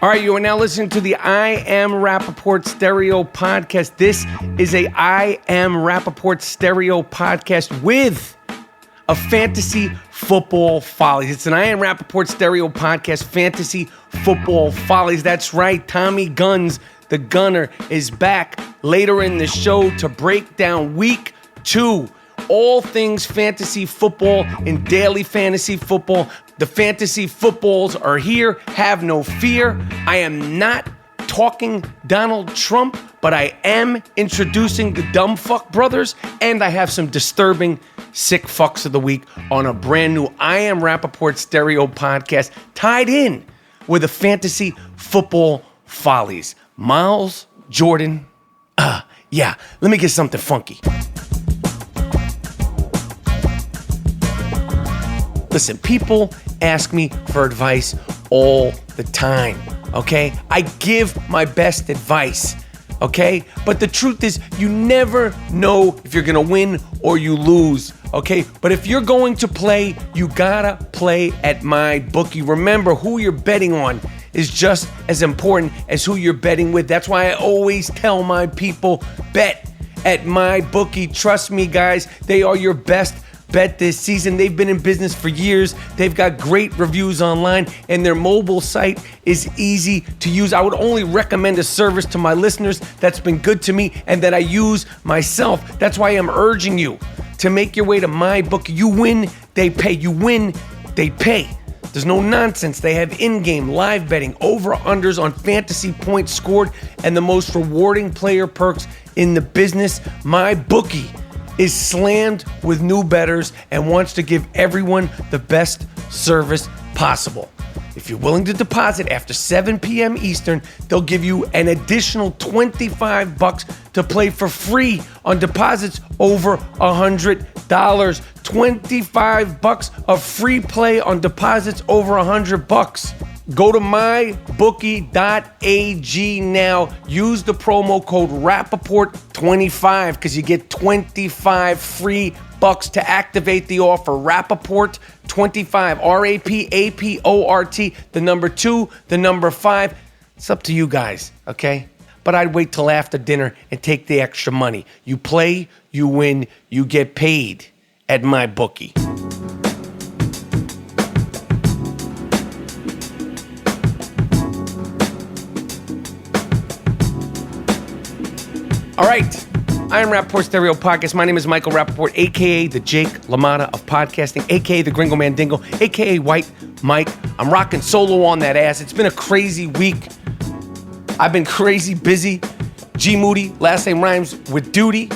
All right, you are now listening to the I Am Rapaport Stereo Podcast. This is a I Am Rapaport Stereo Podcast with a fantasy football follies. It's an I Am Rapaport Stereo Podcast, fantasy football follies. That's right, Tommy Guns, the gunner, is back later in the show to break down week 2. All things fantasy football and daily fantasy football. The fantasy footballs are here. Have no fear. I am not talking Donald Trump, but I am introducing the Dumbfuck brothers, and I have some disturbing sick fucks of the week on a brand new I Am Rapaport Stereo Podcast tied in with the fantasy football follies. Miles Jordan. Let me get something funky. Listen, people ask me for advice all the time, okay? I give my best advice, okay? But the truth is, you never know if you're gonna win or you lose, okay? But if you're going to play, you gotta play at my bookie. Remember, who you're betting on is just as important as who you're betting with. That's why I always tell my people, bet at my bookie. Trust me, guys, they are your best bet this season. They've been in business for years. They've got great reviews online, and their mobile site is easy to use. I would only recommend a service to my listeners that's been good to me and that I use myself. That's why I'm urging you to make your way to my bookie. You win, they pay. You win, they pay. There's no nonsense. They have in-game live betting, over-unders on fantasy points scored, and the most rewarding player perks in the business. My bookie is slammed with new bettors and wants to give everyone the best service possible. If you're willing to deposit after 7 p.m. Eastern, they'll give you an additional $25 to play for free on deposits over $100. $25 of free play on deposits over $100. Go to mybookie.ag now. Use the promo code Rapaport25 because you get 25 free bucks to activate the offer. Rapaport 25, R-A-P-A-P-O-R-T, the number 2, the number 5. It's up to you guys, okay? But I'd wait till after dinner and take the extra money. You play, you win, you get paid at my bookie. All right, I Am Rapaport Stereo Podcast. My name is Michael Rapaport, a.k.a. the Jake LaMotta of podcasting, a.k.a. the Gringo Mandingo, a.k.a. White Mike. I'm rocking solo on that ass. It's been a crazy week. I've been crazy busy. G Moody, last name rhymes with duty.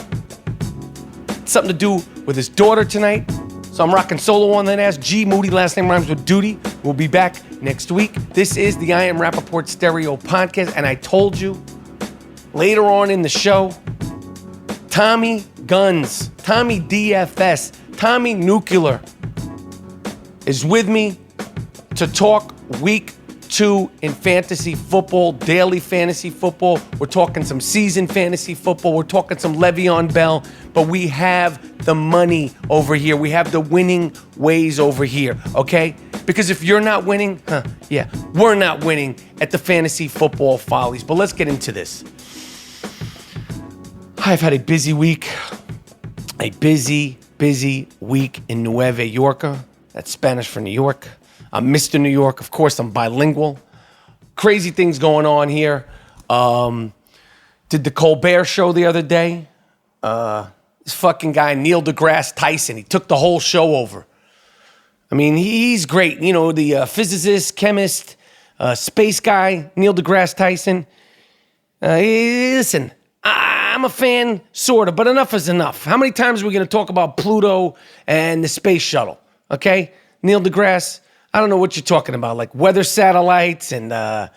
Something to do with his daughter tonight. So I'm rocking solo on that ass. G Moody, last name rhymes with duty. We'll be back next week. This is the I Am Rapaport Stereo Podcast, and I told you, later on in the show, Tommy Guns, Tommy DFS, Tommy Nuclear is with me to talk week 2 in fantasy football, daily fantasy football. We're talking some season fantasy football. We're talking some Le'Veon Bell, but we have the money over here. We have the winning ways over here, okay? Because if you're not winning, we're not winning at the fantasy football follies. But let's get into this. I've had a busy week. A busy week in Nueva Yorka. That's Spanish for New York. I'm Mr. New York. Of course, I'm bilingual. Crazy things going on here. Did the Colbert show the other day. This fucking guy, Neil deGrasse Tyson, he took the whole show over. I mean, he's great. You know, the physicist, chemist, space guy, Neil deGrasse Tyson. Listen, I'm a fan, sort of, but enough is enough. How many times are we going to talk about Pluto and the space shuttle? Okay? Neil deGrasse, I don't know what you're talking about, like weather satellites and, I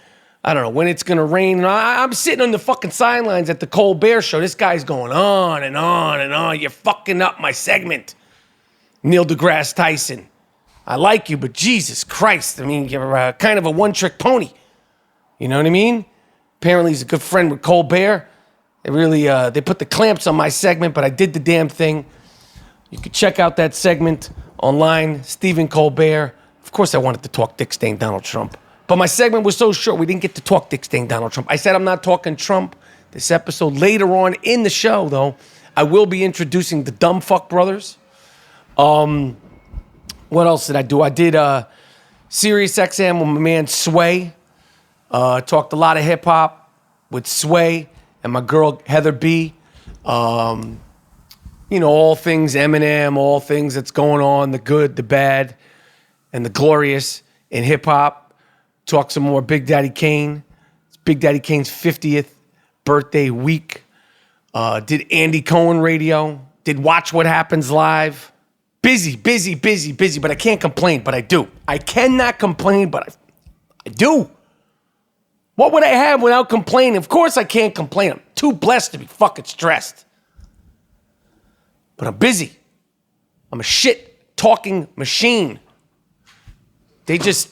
don't know, when it's going to rain. I'm sitting on the fucking sidelines at the Colbert show. This guy's going on and on and on. You're fucking up my segment. Neil deGrasse Tyson. I like you, but Jesus Christ. I mean, you're kind of a one-trick pony. You know what I mean? Apparently he's a good friend with Colbert. They put the clamps on my segment, but I did the damn thing. You can check out that segment online, Stephen Colbert. Of course I wanted to talk Dick Stain Donald Trump. But my segment was so short, we didn't get to talk dick stain Donald Trump. I said I'm not talking Trump this episode. Later on in the show, though, I will be introducing the Dumbfuck brothers. What else did I do? I did Sirius XM with my man Sway. Talked a lot of hip hop with Sway and my girl Heather B. All things Eminem, all things that's going on, the good, the bad, and the glorious in hip hop. Talk some more Big Daddy Kane. It's Big Daddy Kane's 50th birthday week. Did Andy Cohen radio. Did Watch What Happens Live. Busy, but I can't complain, but I do. I cannot complain, but I do. What would I have without complaining? Of course I can't complain. I'm too blessed to be fucking stressed. But I'm busy. I'm a shit talking machine. They just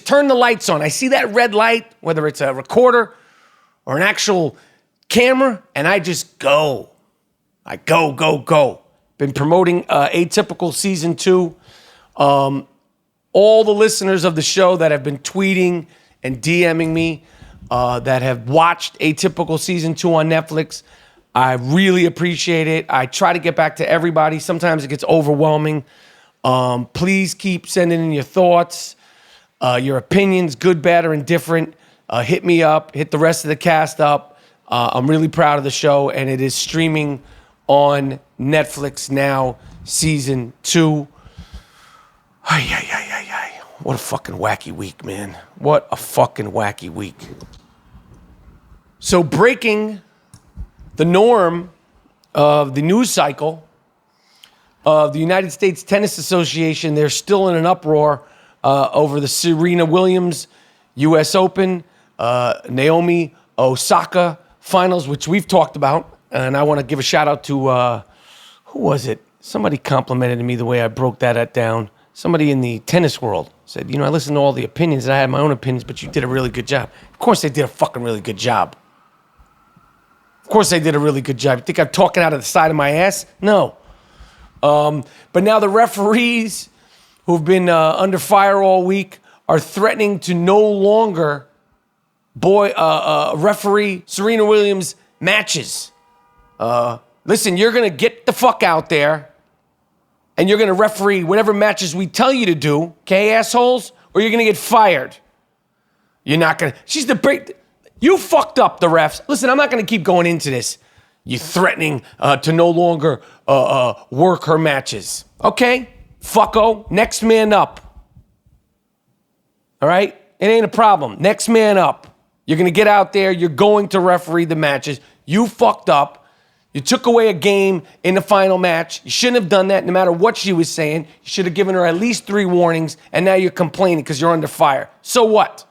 turn the lights on. I see that red light, whether it's a recorder or an actual camera, and I just go. I go. Been promoting Atypical Season 2. All the listeners of the show that have been tweeting and DMing me that have watched Atypical Season 2 on Netflix, I really appreciate it. I try to get back to everybody. Sometimes it gets overwhelming. Please keep sending in your thoughts, your opinions, good, bad, or indifferent. Hit me up. Hit the rest of the cast up. I'm really proud of the show, and it is streaming on Netflix now, Season 2. What a fucking wacky week, man. What a fucking wacky week. So breaking the norm of the news cycle of the United States Tennis Association, they're still in an uproar over the Serena Williams U.S. Open, Naomi Osaka finals, which we've talked about. And I want to give a shout out to, who was it? Somebody complimented me the way I broke that down. Somebody in the tennis world said, I listened to all the opinions and I had my own opinions, but you did a really good job. Of course they did a fucking really good job. Of course they did a really good job. You think I'm talking out of the side of my ass? No. But now the referees who've been under fire all week are threatening to no longer referee Serena Williams matches. Listen, you're going to get the fuck out there and you're going to referee whatever matches we tell you to do, okay, assholes? Or you're going to get fired. You're not going to. You fucked up the refs. Listen, I'm not going to keep going into this. You threatening to no longer work her matches. Okay, fucko, next man up. All right? It ain't a problem. Next man up. You're going to get out there. You're going to referee the matches. You fucked up. You took away a game in the final match. You shouldn't have done that no matter what she was saying. You should have given her at least 3 warnings, and now you're complaining because you're under fire. So what?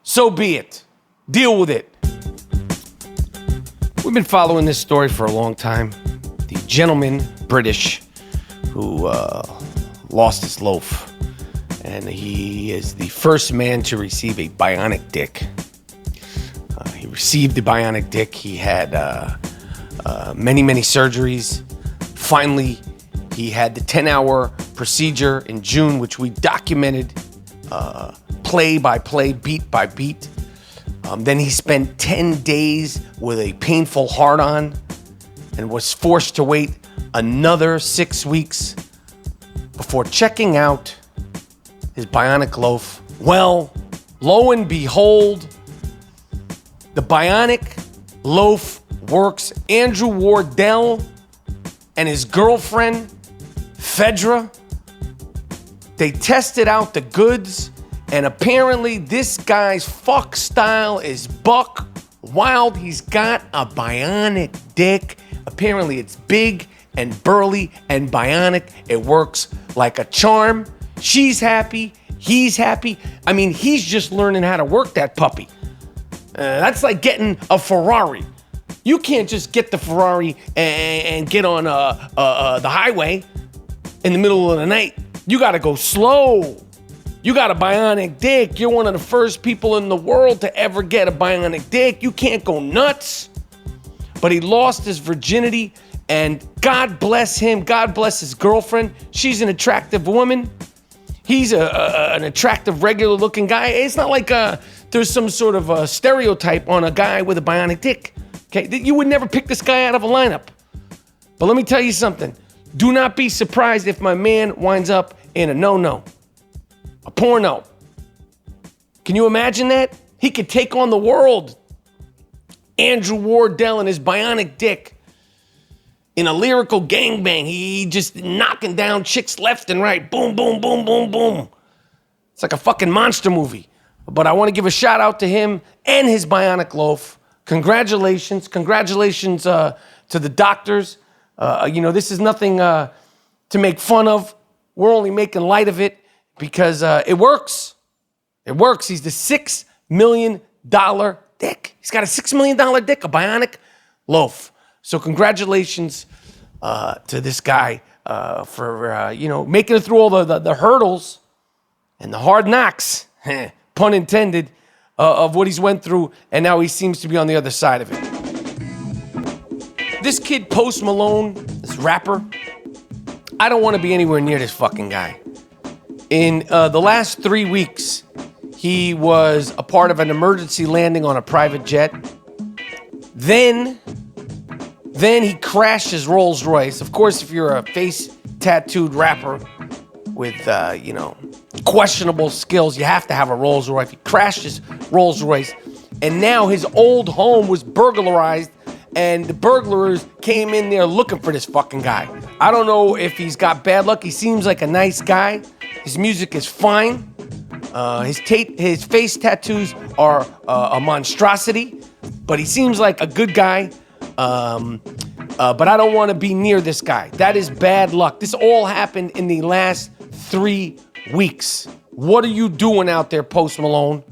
So be it. Deal with it. We've been following this story for a long time. The gentleman, British, who lost his loaf. And he is the first man to receive a bionic dick. He received the bionic dick. He had many surgeries. Finally, he had the 10-hour procedure in June, which we documented play by play, beat by beat. Then he spent 10 days with a painful hard-on and was forced to wait another 6 weeks before checking out his bionic loaf. Well, lo and behold, the bionic loaf works. Andrew Wardell and his girlfriend, Fedra, they tested out the goods, and apparently this guy's fuck style is buck wild. He's got a bionic dick. Apparently it's big and burly and bionic. It works like a charm. She's happy. He's happy. I mean, he's just learning how to work that puppy. That's like getting a Ferrari. You can't just get the Ferrari and get on the highway in the middle of the night. You got to go slow. You got a bionic dick. You're one of the first people in the world to ever get a bionic dick. You can't go nuts. But he lost his virginity, and God bless him. God bless his girlfriend. She's an attractive woman. he's an attractive, regular-looking guy. It's not like there's some sort of a stereotype on a guy with a bionic dick. Okay, you would never pick this guy out of a lineup. But let me tell you something. Do not be surprised if my man winds up in a no-no, a porno. Can you imagine that? He could take on the world. Andrew Wardell and his bionic dick in a lyrical gangbang. He just knocking down chicks left and right. Boom, boom, boom, boom, boom. It's like a fucking monster movie. But I want to give a shout out to him and his bionic loaf. Congratulations. Congratulations to the doctors. This is nothing to make fun of. We're only making light of it because it works. It works. He's the $6 million dick. He's got a $6 million dick, a bionic loaf. So congratulations to this guy for making it through all the hurdles and the hard knocks, pun intended, of what he's went through, and now he seems to be on the other side of it. This kid, Post Malone, this rapper, I don't want to be anywhere near this fucking guy. In the last 3 weeks, he was a part of an emergency landing on a private jet. Then he crashed his Rolls Royce. Of course, if you're a face-tattooed rapper with, questionable skills, you have to have a Rolls Royce. He crashed his Rolls Royce, and now his old home was burglarized, and the burglars came in there looking for this fucking guy. I don't know if he's got bad luck. He seems like a nice guy. His music is fine. His face tattoos are a monstrosity, but he seems like a good guy. But I don't want to be near this guy. That is bad luck. This all happened in the last 3 weeks. What are you doing out there, Post Malone?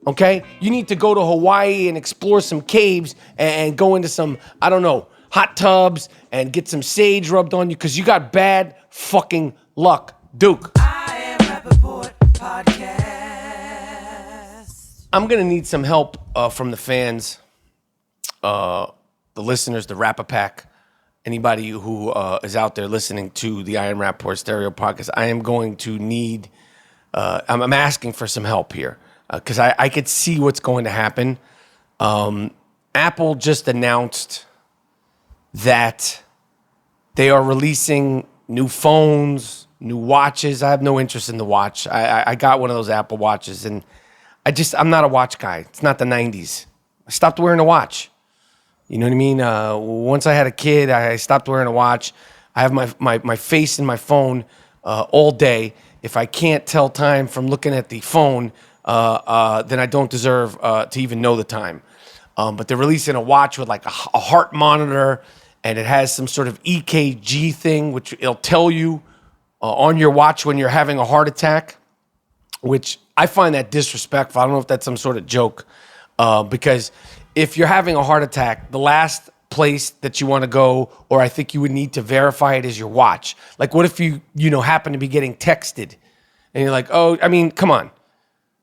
Okay? You need to go to Hawaii and explore some caves and go into some, hot tubs and get some sage rubbed on you because you got bad fucking luck. Duke. I am Rapaport Podcast. I'm going to need some help from the fans, the listeners, the Rapapack, anybody who is out there listening to the I Am Rapaport Stereo Podcast. I am going to need, I'm asking for some help here because I could see what's going to happen. Apple just announced that they are releasing new phones, new watches. I have no interest in the watch. I got one of those Apple watches, and I'm not a watch guy. It's not the 90s. I stopped wearing a watch. You know what I mean? Once I had a kid, I stopped wearing a watch. I have my face in my phone all day. If I can't tell time from looking at the phone, then I don't deserve to even know the time. But they're releasing a watch with like a heart monitor, and it has some sort of EKG thing, which it'll tell you on your watch when you're having a heart attack, which I find that disrespectful. I don't know if that's some sort of joke, because if you're having a heart attack, the last place that you want to go, or I think you would need to verify it, is your watch. Like, what if you happen to be getting texted, and you're like, oh, I mean, come on.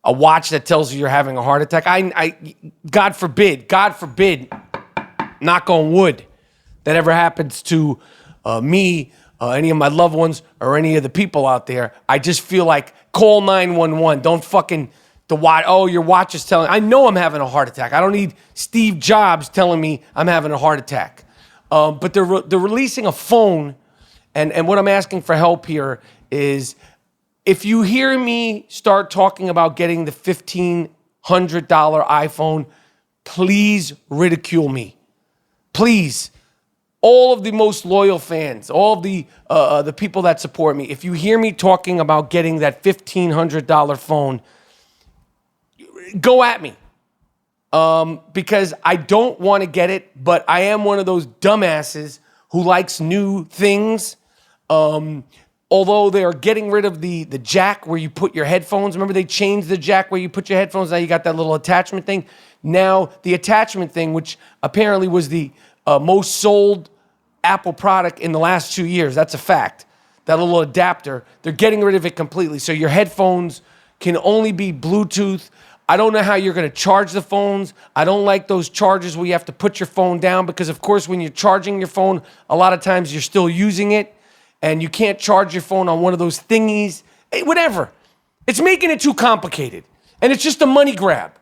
A watch that tells you you're having a heart attack. I God forbid, knock on wood, that ever happens to me, any of my loved ones, or any of the people out there. I just feel like call 911. Don't fucking the watch. Oh, your watch is telling. I know I'm having a heart attack. I don't need Steve Jobs telling me I'm having a heart attack. But they're releasing a phone, and what I'm asking for help here is, if you hear me start talking about getting the $1,500 iPhone, please ridicule me. Please. All of the most loyal fans, all of the people that support me, if you hear me talking about getting that $1,500 phone, go at me. Because I don't want to get it, but I am one of those dumbasses who likes new things. Although they are getting rid of the jack where you put your headphones. Remember, they changed the jack where you put your headphones. Now you got that little attachment thing. Now the attachment thing, which apparently was the most sold Apple product in the last 2 years. That's a fact. That little adapter, they're getting rid of it completely. So your headphones can only be Bluetooth. I don't know how you're going to charge the phones. I don't like those chargers where you have to put your phone down because, of course, when you're charging your phone, a lot of times you're still using it. And you can't charge your phone on one of those thingies. Hey, whatever. It's making it too complicated. And it's just a money grab.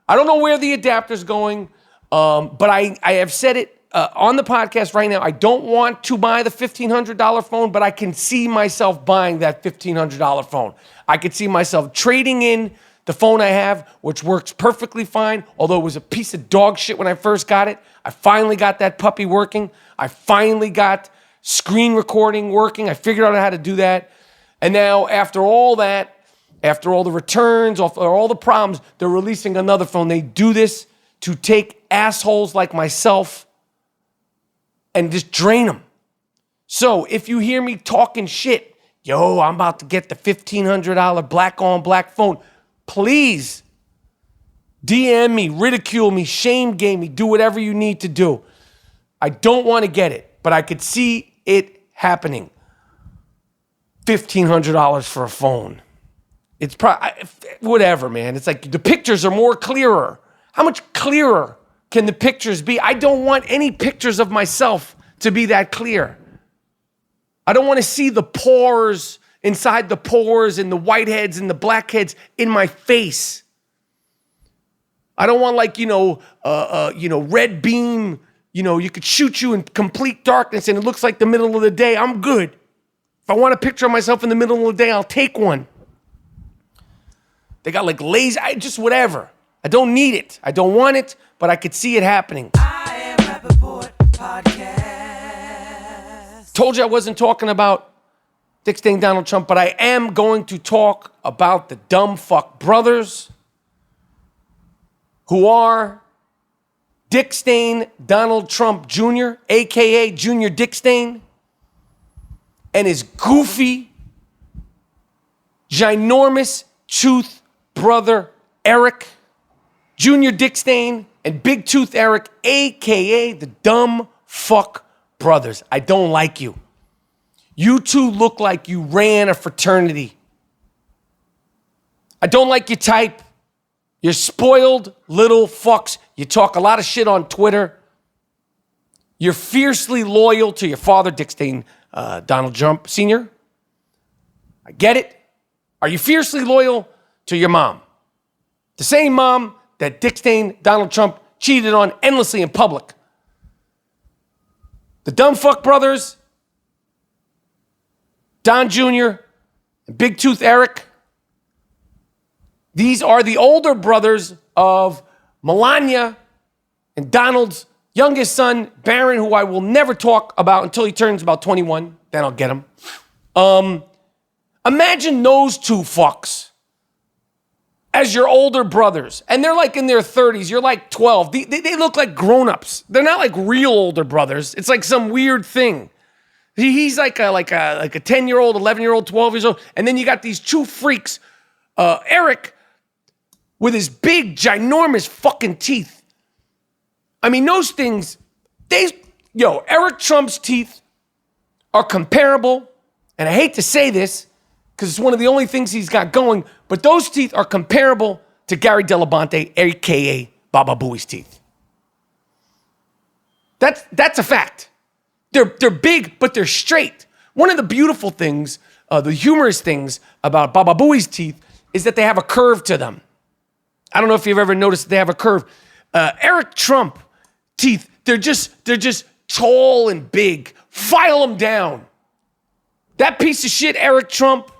I don't know where the adapter's going, but I have said it on the podcast right now. I don't want to buy the $1,500 phone, but I can see myself buying that $1,500 phone. I could see myself trading in the phone I have, which works perfectly fine, although it was a piece of dog shit when I first got it. I finally got that puppy working. I finally got screen recording working. I figured out how to do that. And now, after all that, after all the returns, after all the problems, they're releasing another phone. They do this to take assholes like myself and just drain them. So if you hear me talking shit, yo, I'm about to get the $1,500 black-on-black phone, please DM me, ridicule me, shame game me, do whatever you need to do. I don't want to get it, but I could see it happening. $1,500 for a phone. It's probably, whatever, man. It's like the pictures are more clearer. How much clearer can the pictures be? I don't want any pictures of myself to be that clear. I don't want to see the pores inside the pores and the whiteheads and the blackheads in my face. I don't want red beam, you could shoot you in complete darkness and it looks like the middle of the day. I'm good. If I want a picture of myself in the middle of the day, I'll take one. They got like laser, just whatever. I don't need it. I don't want it, but I could see it happening. I am Rapaport Podcast. Told you I wasn't talking about Dick Stain Donald Trump, but I am going to talk about the Dumbfuck brothers who are Dick Stain Donald Trump Jr., a.k.a. Junior Dick Stain, and his goofy, ginormous tooth brother Eric, Junior Dick Stain, and Big Tooth Eric, a.k.a. the Dumbfuck brothers. I don't like you. You two look like you ran a fraternity. I don't like your type. You're spoiled little fucks. You talk a lot of shit on Twitter. You're fiercely loyal to your father, Dick Stain, Donald Trump Sr. I get it. Are you fiercely loyal to your mom? The same mom that Dick Stain, Donald Trump cheated on endlessly in public. The Dumbfuck brothers, Don Jr., and Big Tooth Eric, these are the older brothers of Melania and Donald's youngest son, Barron, who I will never talk about until he turns about 21. Then I'll get him. Imagine those two fucks as your older brothers. And they're like in their 30s. You're like 12. They look like grown-ups. They're not like real older brothers. It's like some weird thing. He's like a 10-year-old, 11-year-old, 12 years old. And then you got these two freaks, Eric, with his big, ginormous fucking teeth. I mean, those things, Eric Trump's teeth are comparable, and I hate to say this, because it's one of the only things he's got going, but those teeth are comparable to Gary Delabonte, a.k.a. Baba Booey's teeth. That's a fact. They're big, but they're straight. One of the beautiful things, the humorous things about Baba Booey's teeth is that they have a curve to them. I don't know if you've ever noticed they have a curve. Eric Trump teeth, they're just tall and big. File them down. That piece of shit, Eric Trump,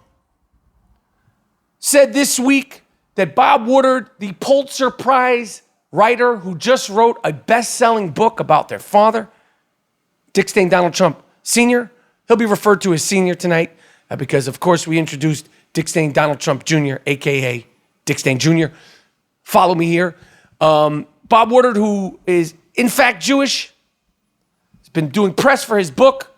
said this week that Bob Woodward, the Pulitzer Prize writer who just wrote a best-selling book about their father, Dick Stain Donald Trump Sr., he'll be referred to as Senior tonight because, of course, we introduced Dick Stain Donald Trump Jr., a.k.a. Dick Stain Jr. Follow me here. Bob Woodward, who is, in fact, Jewish, has been doing press for his book.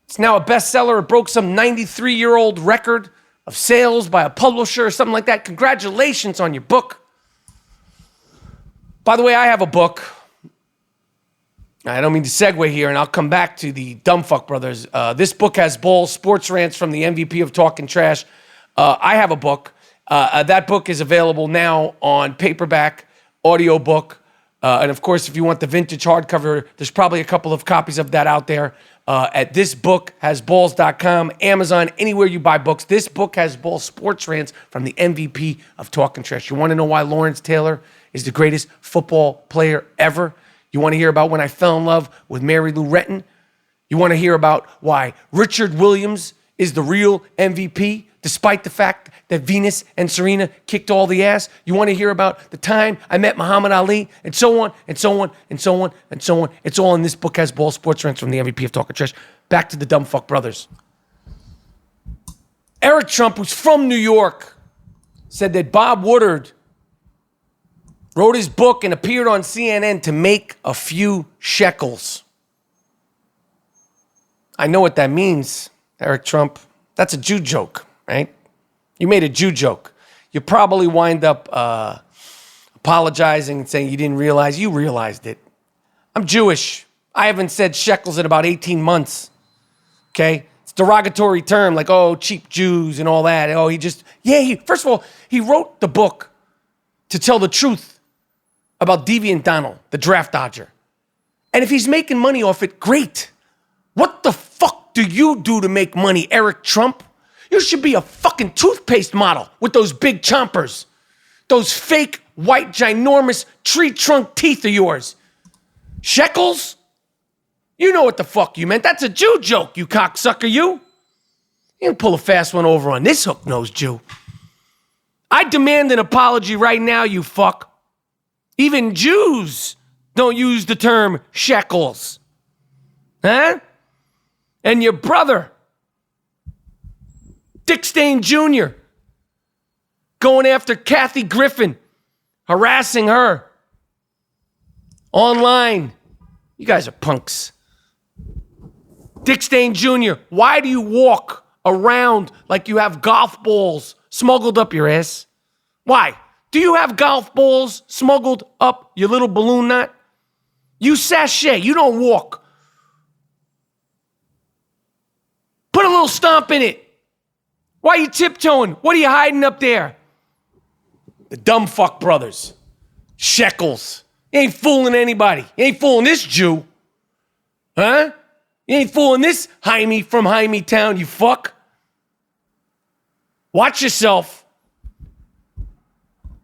It's now a bestseller. It broke some 93-year-old record of sales by a publisher or something like that. Congratulations on your book. By the way, I have a book. I don't mean to segue here, and I'll come back to the Dumbfuck brothers. This book has balls, sports rants from the MVP of Talking Trash. I have a book. That book is available now on paperback, audiobook, And of course, if you want the vintage hardcover, there's probably a couple of copies of that out there at thisbookhasballs.com, Amazon, anywhere you buy books. This Book Has Balls Sports Rants from the MVP of Talking Trash. You want to know why Lawrence Taylor is the greatest football player ever? You want to hear about when I fell in love with Mary Lou Retton? You want to hear about why Richard Williams is the real MVP, despite the fact that Venus and Serena kicked all the ass? You want to hear about the time I met Muhammad Ali, and so on, and so on, and so on, and so on. It's all in This Book Has Balls Sports Rants from the MVP of Talking Trash. Back to the Dumbfuck brothers. Eric Trump, who's from New York, said that Bob Woodward wrote his book and appeared on CNN to make a few shekels. I know what that means, Eric Trump. That's a Jew joke, right? You made a Jew joke. You probably wind up apologizing and saying you didn't realize. You realized it. I'm Jewish. I haven't said shekels in about 18 months, okay? It's a derogatory term, like, oh, cheap Jews and all that. Oh, first of all, he wrote the book to tell the truth about Deviant Donald, the draft dodger. And if he's making money off it, great. What the fuck do you do to make money, Eric Trump? You should be a fucking toothpaste model with those big chompers. Those fake, white, ginormous tree trunk teeth of yours. Shekels? You know what the fuck you meant. That's a Jew joke, you cocksucker, you. You can pull a fast one over on this hook-nosed Jew. I demand an apology right now, you fuck. Even Jews don't use the term shekels. Huh? And your brother, Dick Stain Jr., going after Kathy Griffin, harassing her online. You guys are punks. Dick Stain Jr., why do you walk around like you have golf balls smuggled up your ass? Why? Do you have golf balls smuggled up your little balloon knot? You sashay. You don't walk. Put a little stomp in it. Why are you tiptoeing? What are you hiding up there? The Dumbfuck brothers. Shekels. You ain't fooling anybody. You ain't fooling this Jew. Huh? You ain't fooling this Jaime from Jaime Town, you fuck. Watch yourself.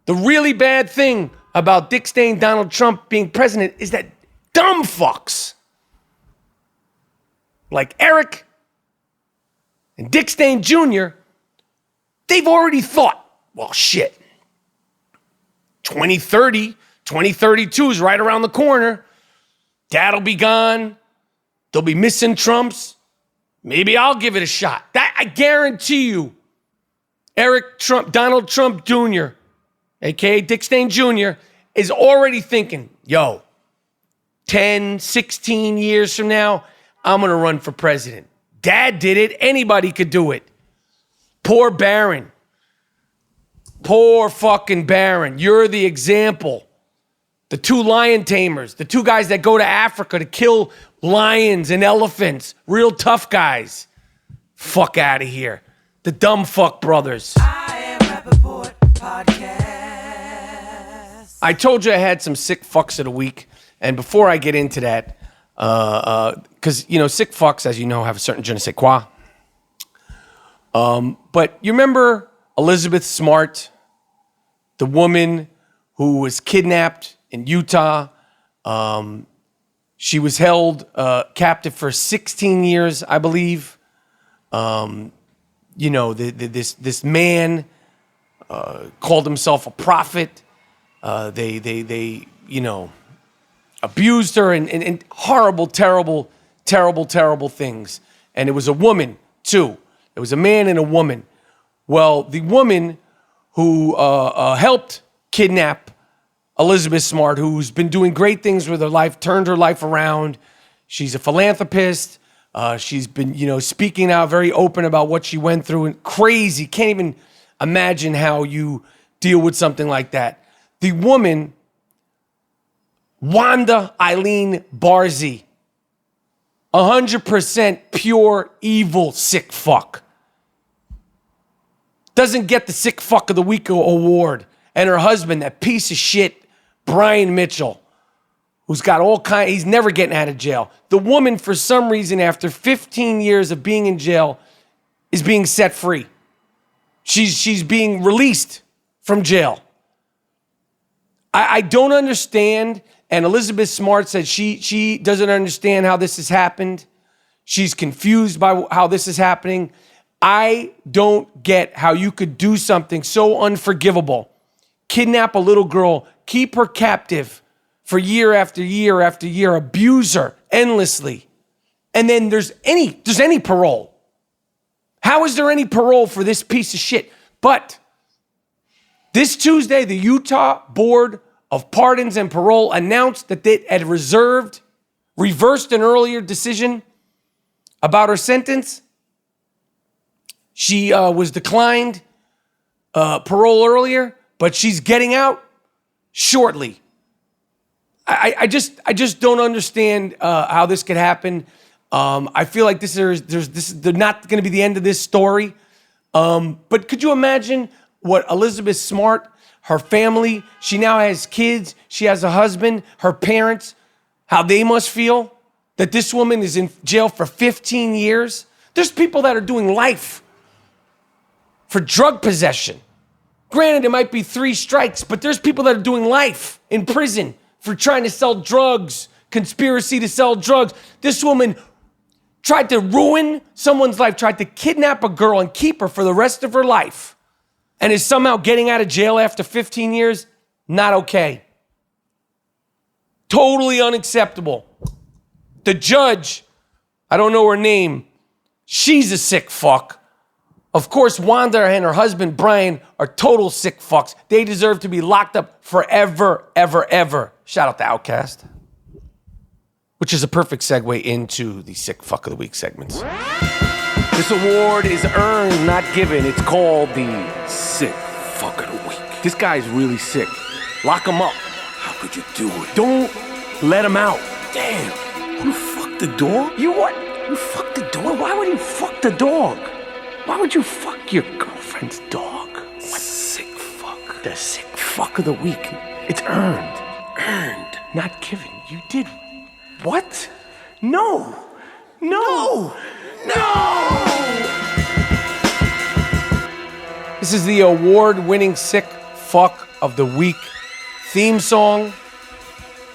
The really bad thing about Dick Stain Donald Trump being president is that dumb fucks like Eric and Dick Stain Jr., they've already thought, well, shit, 2030, 2032 is right around the corner. Dad'll be gone. They'll be missing Trumps. Maybe I'll give it a shot. That I guarantee you, Donald Trump Jr., a.k.a. Dick Stain Jr., is already thinking, yo, 10, 16 years from now, I'm going to run for president. Dad did it. Anybody could do it. Poor Barron. Poor fucking Barron. You're the example. The two lion tamers, the two guys that go to Africa to kill lions and elephants, real tough guys. Fuck out of here. The Dumbfuck brothers. I am Rapaport Podcast. I told you I had some sick fucks of the week, and before I get into that, because, sick fucks, as you know, have a certain je ne sais quoi. But you remember Elizabeth Smart, the woman who was kidnapped in Utah? She was held captive for 16 years, I believe. This man called himself a prophet. They abused her and horrible, terrible, terrible, terrible things. And it was a woman, too. It was a man and a woman. Well, the woman who helped kidnap Elizabeth Smart, who's been doing great things with her life, turned her life around. She's a philanthropist. She's been, speaking out, very open about what she went through. And crazy. Can't even imagine how you deal with something like that. The woman, Wanda Eileen Barzee, 100% pure evil sick fuck. Doesn't get the sick fuck of the week award. And her husband, that piece of shit, Brian Mitchell, who's got all kind. He's never getting out of jail. The woman, for some reason, after 15 years of being in jail, is being set free. She's being released from jail. I don't understand. And Elizabeth Smart said she doesn't understand how this has happened. She's confused by how this is happening. I don't get how you could do something so unforgivable. Kidnap a little girl, keep her captive for year after year after year, abuse her endlessly. And then there's any parole. How is there any parole for this piece of shit? But this Tuesday, the Utah Board of Pardons and Parole announced that they had reversed an earlier decision about her sentence. She was declined parole earlier, but she's getting out shortly. I just don't understand how this could happen. I feel like they're not going to be the end of this story. But could you imagine what Elizabeth Smart, her family, she now has kids, she has a husband, her parents, how they must feel that this woman is in jail for 15 years? There's people that are doing life for drug possession. Granted, it might be 3 strikes, but there's people that are doing life in prison for trying to sell drugs, conspiracy to sell drugs. This woman tried to ruin someone's life, tried to kidnap a girl and keep her for the rest of her life, and is somehow getting out of jail after 15 years. Not okay. Totally unacceptable. The judge, I don't know her name, she's a sick fuck. Of course, Wanda and her husband, Brian, are total sick fucks. They deserve to be locked up forever, ever, ever. Shout out to Outkast. Which is a perfect segue into the Sick Fuck of the Week segments. This award is earned, not given. It's called the Sick Fuck of the Week. This guy's really sick. Lock him up. How could you do it? Don't let him out. Damn. You fucked the dog? You what? You fucked the dog? Why would you fuck the dog? Why would you fuck your girlfriend's dog? What? Sick fuck. The Sick Fuck of the Week. It's earned. Earned. Not given. You did. What? No. This is the award-winning Sick Fuck of the Week theme song.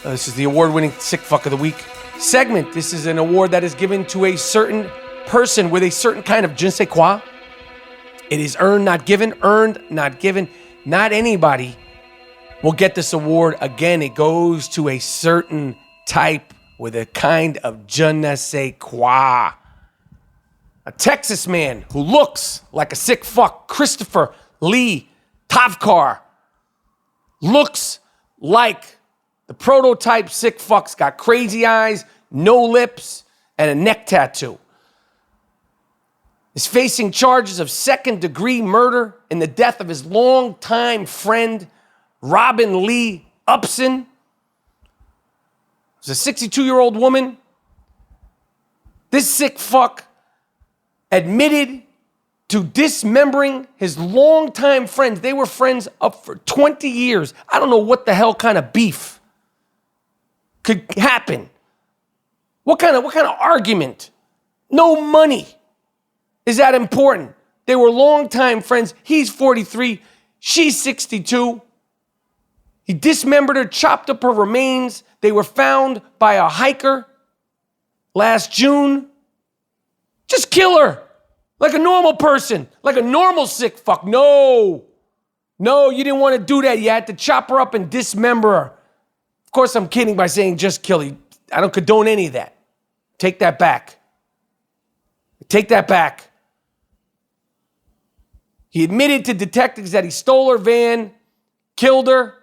This is the award-winning Sick Fuck of the Week segment. This is an award that is given to a certain person with a certain kind of je ne sais quoi. It is earned, not given. Earned, not given. Not anybody will get this award. Again, it goes to a certain type with a kind of je ne sais quoi. A Texas man who looks like a sick fuck, Christopher Lee Tavkar, looks like the prototype sick fuck's got crazy eyes, no lips, and a neck tattoo. Is facing charges of second-degree murder in the death of his longtime friend, Robin Lee Upson. It was a 62-year-old woman. This sick fuck admitted to dismembering his longtime friends. They were friends up for 20 years. I don't know what the hell kind of beef could happen. What kind of argument? No money. Is that important? They were longtime friends. He's 43. She's 62. He dismembered her, chopped up her remains. They were found by a hiker last June. Just kill her like a normal person, like a normal sick fuck. No, you didn't want to do that. You had to chop her up and dismember her. Of course, I'm kidding by saying just kill her. I don't condone any of that. Take that back. Take that back. He admitted to detectives that he stole her van, killed her,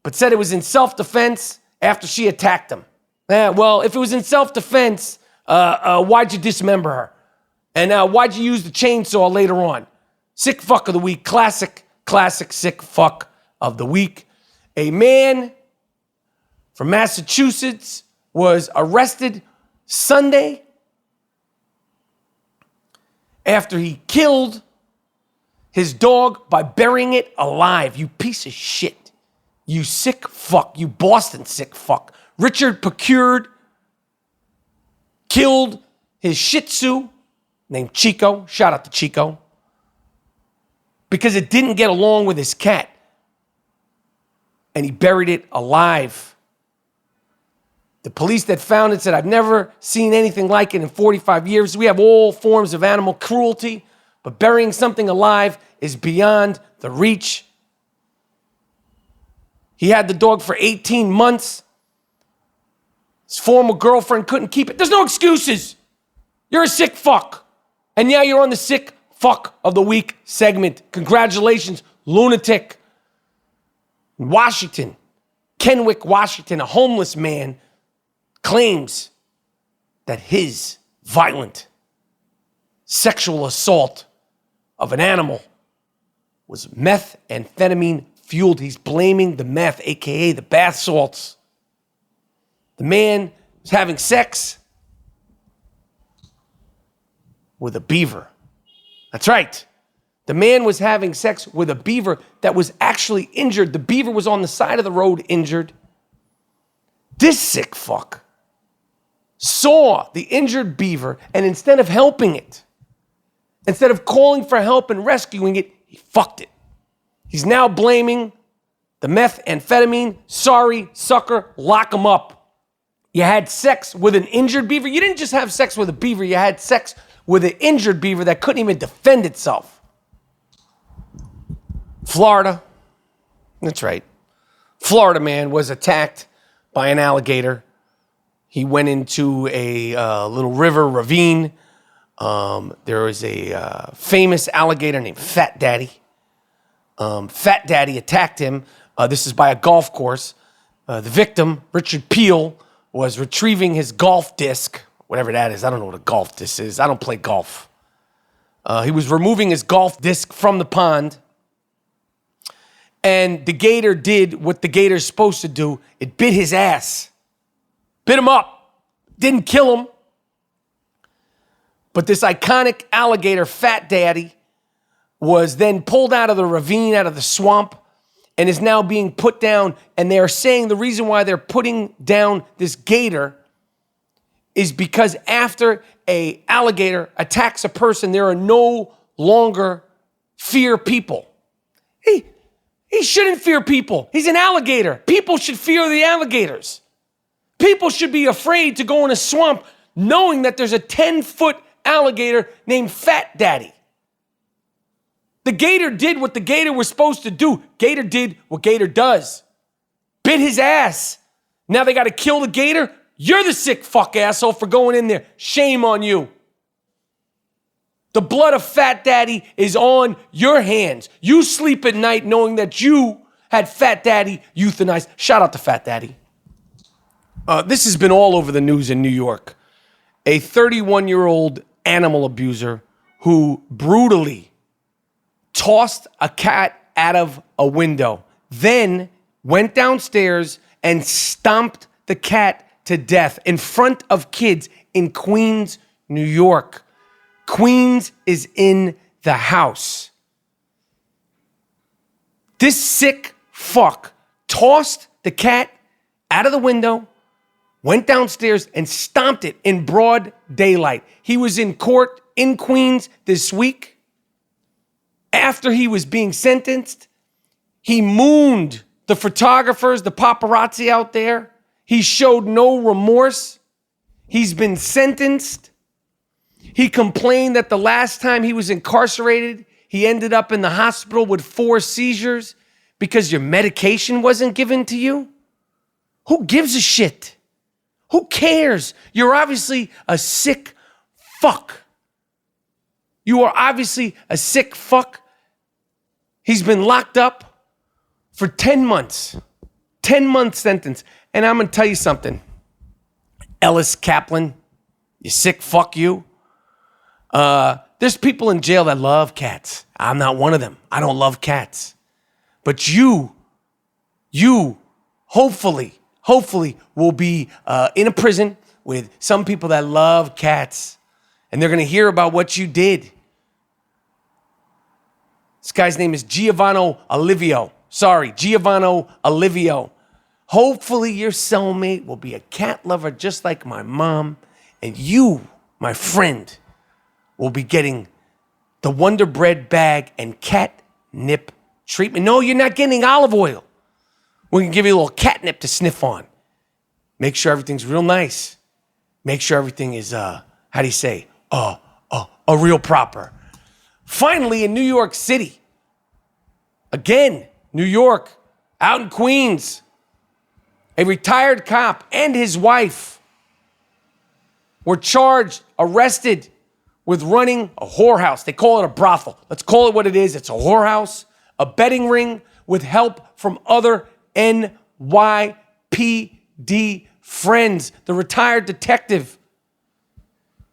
but said it was in self-defense after she attacked him. Well, if it was in self-defense, why'd you dismember her? And why'd you use the chainsaw later on? Sick fuck of the week. Classic sick fuck of the week. A man from Massachusetts was arrested Sunday after he killed his dog by burying it alive. You piece of shit. You sick fuck. You Boston sick fuck. Richard procured, killed his Shih Tzu named Chico. Shout out to Chico. Because it didn't get along with his cat. And he buried it alive. The police that found it said, I've never seen anything like it in 45 years. We have all forms of animal cruelty, but burying something alive is beyond the reach. He had the dog for 18 months. His former girlfriend couldn't keep it. There's no excuses. You're a sick fuck. And yeah, you're on the sick fuck of the week segment. Congratulations, lunatic. Washington, Kennewick, Washington, a homeless man claims that his violent sexual assault of an animal was methamphetamine fueled. He's blaming the meth, aka the bath salts. The man was having sex with a beaver. That's right. The man was having sex with a beaver that was actually injured. The beaver was on the side of the road injured. This sick fuck saw the injured beaver, and instead of helping it, instead of calling for help and rescuing it, he fucked it. He's now blaming the methamphetamine. Sorry, sucker, lock him up. You had sex with an injured beaver. You didn't just have sex with a beaver. You had sex with an injured beaver that couldn't even defend itself. Florida. That's right. Florida man was attacked by an alligator. He went into a little river ravine. There was a famous alligator named Fat Daddy. Fat Daddy attacked him. This is by a golf course. The victim, Richard Peel, was retrieving his golf disc, whatever that is. I don't know what a golf disc is. I don't play golf. He was removing his golf disc from the pond. And the gator did what the gator's supposed to do. It bit his ass. Bit him up. Didn't kill him. But this iconic alligator, Fat Daddy, was then pulled out of the ravine, out of the swamp, and is now being put down. And they are saying the reason why they're putting down this gator is because after an alligator attacks a person, there are no longer fear people. He shouldn't fear people. He's an alligator. People should fear the alligators. People should be afraid to go in a swamp knowing that there's a 10-foot alligator named Fat Daddy. The gator did what the gator was supposed to do. Gator did what gator does. Bit his ass. Now they got to kill the gator? You're the sick fuck asshole for going in there. Shame on you. The blood of Fat Daddy is on your hands. You sleep at night knowing that you had Fat Daddy euthanized. Shout out to Fat Daddy. This has been all over the news in New York. A 31-year-old animal abuser who brutally tossed a cat out of a window, then went downstairs and stomped the cat to death in front of kids in Queens, New York. Queens is in the house. This sick fuck tossed the cat out of the window, went downstairs and stomped it in broad daylight. He was in court in Queens this week. After he was being sentenced, he mooned the photographers, the paparazzi out there. He showed no remorse. He's been sentenced. He complained that the last time he was incarcerated, he ended up in the hospital with 4 seizures because your medication wasn't given to you. Who gives a shit? Who cares? You're obviously a sick fuck. You are obviously a sick fuck. He's been locked up for 10 months. 10-month sentence. And I'm going to tell you something. Ellis Kaplan, you sick fuck you. There's people in jail that love cats. I'm not one of them. I don't love cats. But you hopefully will be in a prison with some people that love cats. And they're going to hear about what you did. This guy's name is Giovanni Olivio. Hopefully your cellmate will be a cat lover just like my mom, and you, my friend, will be getting the Wonder Bread bag and catnip treatment. No, you're not getting olive oil. We can give you a little catnip to sniff on. Make sure everything's real nice. Make sure everything is, how do you say, a real proper. Finally, in New York City, again, New York, out in Queens, a retired cop and his wife were arrested with running a whorehouse. They call it a brothel. Let's call it what it is. It's a whorehouse, a betting ring with help from other NYPD friends. The retired detective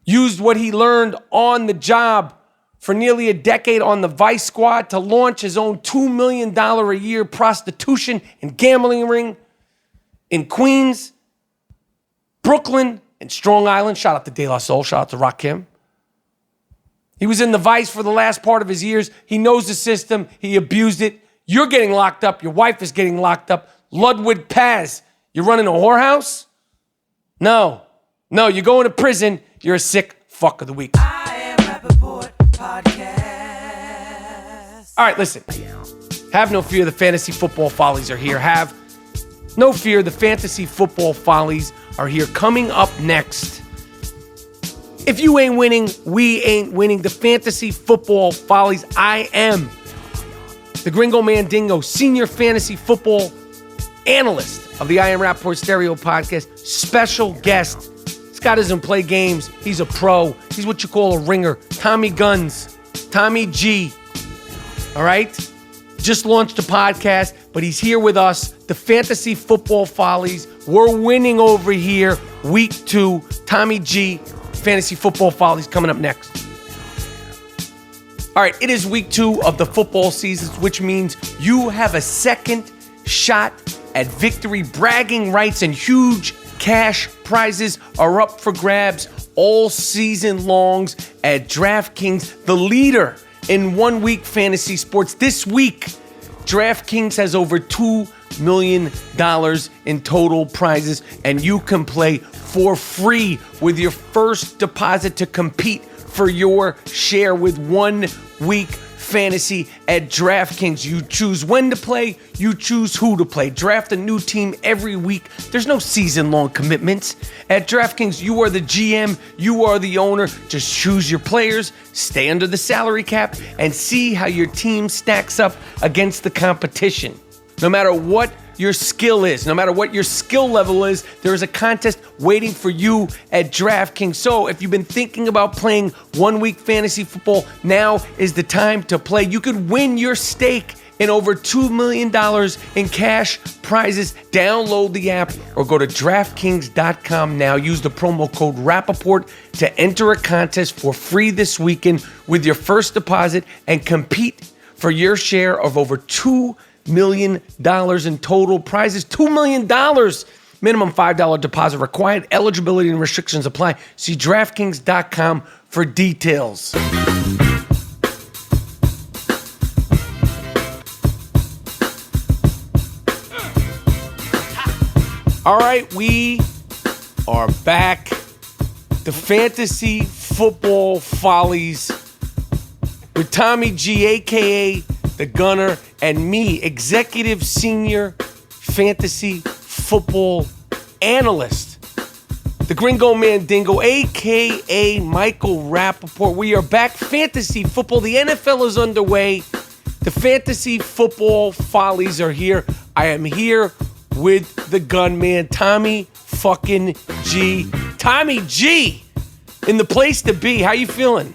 used what he learned on the job for nearly a decade on the Vice Squad to launch his own $2 million a year prostitution and gambling ring in Queens, Brooklyn, and Strong Island. Shout out to De La Soul. Shout out to Rakim. He was in the Vice for the last part of his years. He knows the system. He abused it. You're getting locked up. Your wife is getting locked up. Ludwig Paz, you're running a whorehouse? No, you're going to prison. You're a sick fuck of the week. I am Rapaport Podcast. All right, listen. Have no fear. The fantasy football follies are here. Have no fear. The fantasy football follies are here. Coming up next. If you ain't winning, we ain't winning. The fantasy football follies. I am the Gringo Mandingo, senior fantasy football analyst of the I Am Rapaport Stereo podcast. Special guest. This guy doesn't play games. He's a pro. He's what you call a ringer. Tommy Guns. Tommy G. All right? Just launched a podcast, but he's here with us. The fantasy football follies. We're winning over here. Week 2. Tommy G. Fantasy football follies coming up next. All right, it is week 2 of the football season, which means you have a second shot at victory. Bragging rights and huge cash prizes are up for grabs all season longs at DraftKings, the leader in 1 week fantasy sports. This week, DraftKings has over $2 million in total prizes, and you can play for free with your first deposit to compete for your share with 1 week fantasy at DraftKings. You choose when to play, you choose who to play. Draft a new team every week. There's no season-long commitments. At DraftKings, you are the GM, you are the owner. Just choose your players, stay under the salary cap, and see how your team stacks up against the competition. No matter what your skill is, no matter what your skill level is, there is a contest waiting for you at DraftKings. So if you've been thinking about playing 1 week fantasy football, now is the time to play. You could win your stake in over $2 million in cash prizes. Download the app or go to DraftKings.com now. Use the promo code Rapaport to enter a contest for free this weekend with your first deposit and compete for your share of over $2 million in total prizes. $2 million. Minimum $5 deposit required. Eligibility and restrictions apply. See DraftKings.com for details. All right, we are back. The fantasy football follies with Tommy G, a.k.a. The Gunner, and me, executive senior fantasy football analyst, the Gringo Mandingo, a.k.a. Michael Rapaport. We are back. Fantasy football. The NFL is underway. The fantasy football follies are here. I am here with the gunman, Tommy fucking G. Tommy G, in the place to be. How you feeling?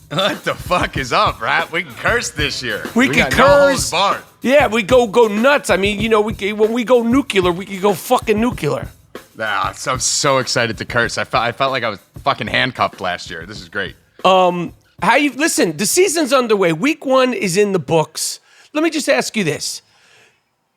What the fuck is up, Rap? We can curse this year. We can got curse. No holds barred. Yeah, we go nuts. I mean, when we go nuclear, we can go fucking nuclear. I'm so excited to curse. I felt like I was fucking handcuffed last year. This is great. Listen, the season's underway. Week 1 is in the books. Let me just ask you this.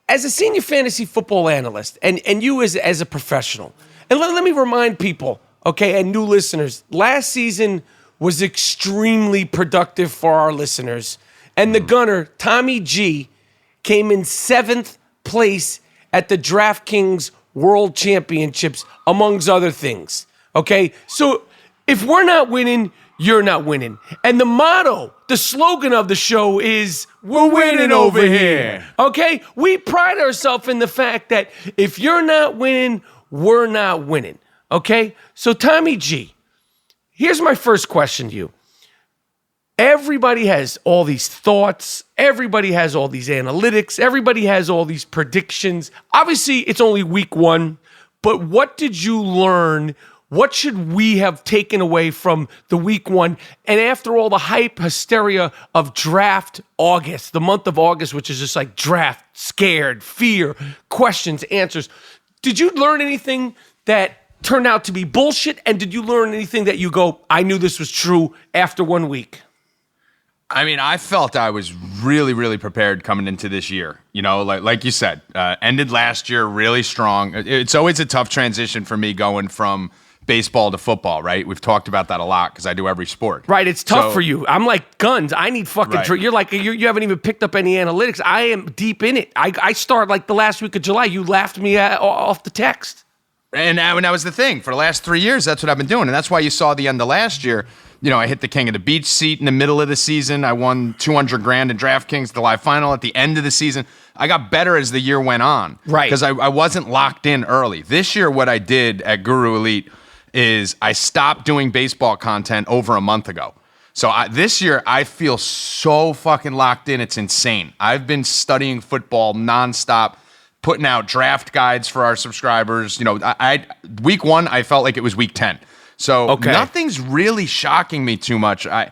As a senior fantasy football analyst, and you as a professional, and let me remind people, okay, and new listeners, last season was extremely productive for our listeners. And the Gunner, Tommy G, came in 7th place at the DraftKings World Championships, amongst other things. Okay? So if we're not winning, you're not winning. And the motto, the slogan of the show is, we're winning over here. Okay? We pride ourselves in the fact that if you're not winning, we're not winning. Okay? So Tommy G, here's my first question to you. Everybody has all these thoughts. Everybody has all these analytics. Everybody has all these predictions. Obviously, it's only week 1, but what did you learn? What should we have taken away from the week 1? And after all the hype, hysteria of draft August, the month of August, which is just like draft, scared, fear, questions, answers. Did you learn anything that turned out to be bullshit? And did you learn anything that you go, I knew this was true after 1 week? I mean, I felt I was really, really prepared coming into this year. You know, like you said, ended last year really strong. It's always a tough transition for me going from baseball to football, right? We've talked about that a lot because I do every sport. Right, it's tough for you. I'm like guns. I need fucking. Right. You're like you haven't even picked up any analytics. I am deep in it. I start like the last week of July. You laughed me off the text. And that was the thing. For the last 3 years, that's what I've been doing. And that's why you saw the end of last year. You know, I hit the King of the Beach seat in the middle of the season. I won $200,000 in DraftKings, the live final at the end of the season. I got better as the year went on. Right. Because I wasn't locked in early. This year, what I did at Guru Elite is I stopped doing baseball content over a month ago. So this year, I feel so fucking locked in. It's insane. I've been studying football nonstop, putting out draft guides for our subscribers. You know, week 1, I felt like it was week 10. So nothing's really shocking me too much. I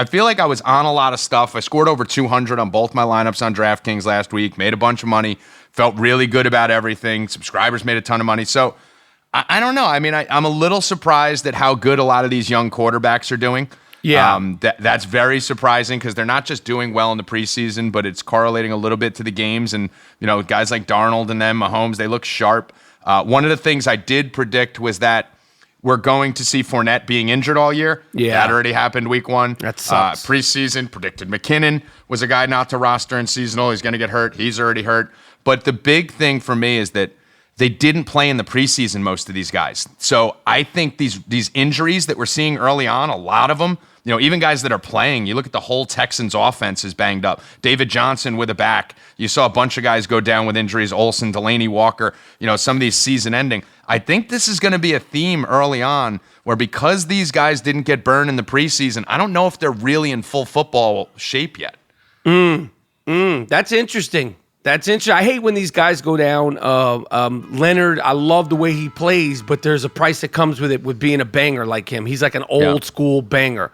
feel like I was on a lot of stuff. I scored over 200 on both my lineups on DraftKings last week, made a bunch of money, felt really good about everything. Subscribers made a ton of money. So I don't know. I mean, I'm a little surprised at how good a lot of these young quarterbacks are doing. Yeah. That's very surprising because they're not just doing well in the preseason, but it's correlating a little bit to the games. And, you know, guys like Darnold and them, Mahomes, they look sharp. One of the things I did predict was that we're going to see Fournette being injured all year. Yeah. That already happened week 1. That sucks. Preseason, predicted McKinnon was a guy not to roster in seasonal. He's going to get hurt. He's already hurt. But the big thing for me is that they didn't play in the preseason, most of these guys. So I think these injuries that we're seeing early on, a lot of them, you know, even guys that are playing, you look at the whole Texans offense is banged up. David Johnson with a back. You saw a bunch of guys go down with injuries. Olsen, Delaney, Walker, you know, some of these season ending. I think this is going to be a theme early on where because these guys didn't get burned in the preseason, I don't know if they're really in full football shape yet. That's interesting. That's interesting. I hate when these guys go down. Leonard, I love the way he plays, but there's a price that comes with it with being a banger like him. He's like an old school banger.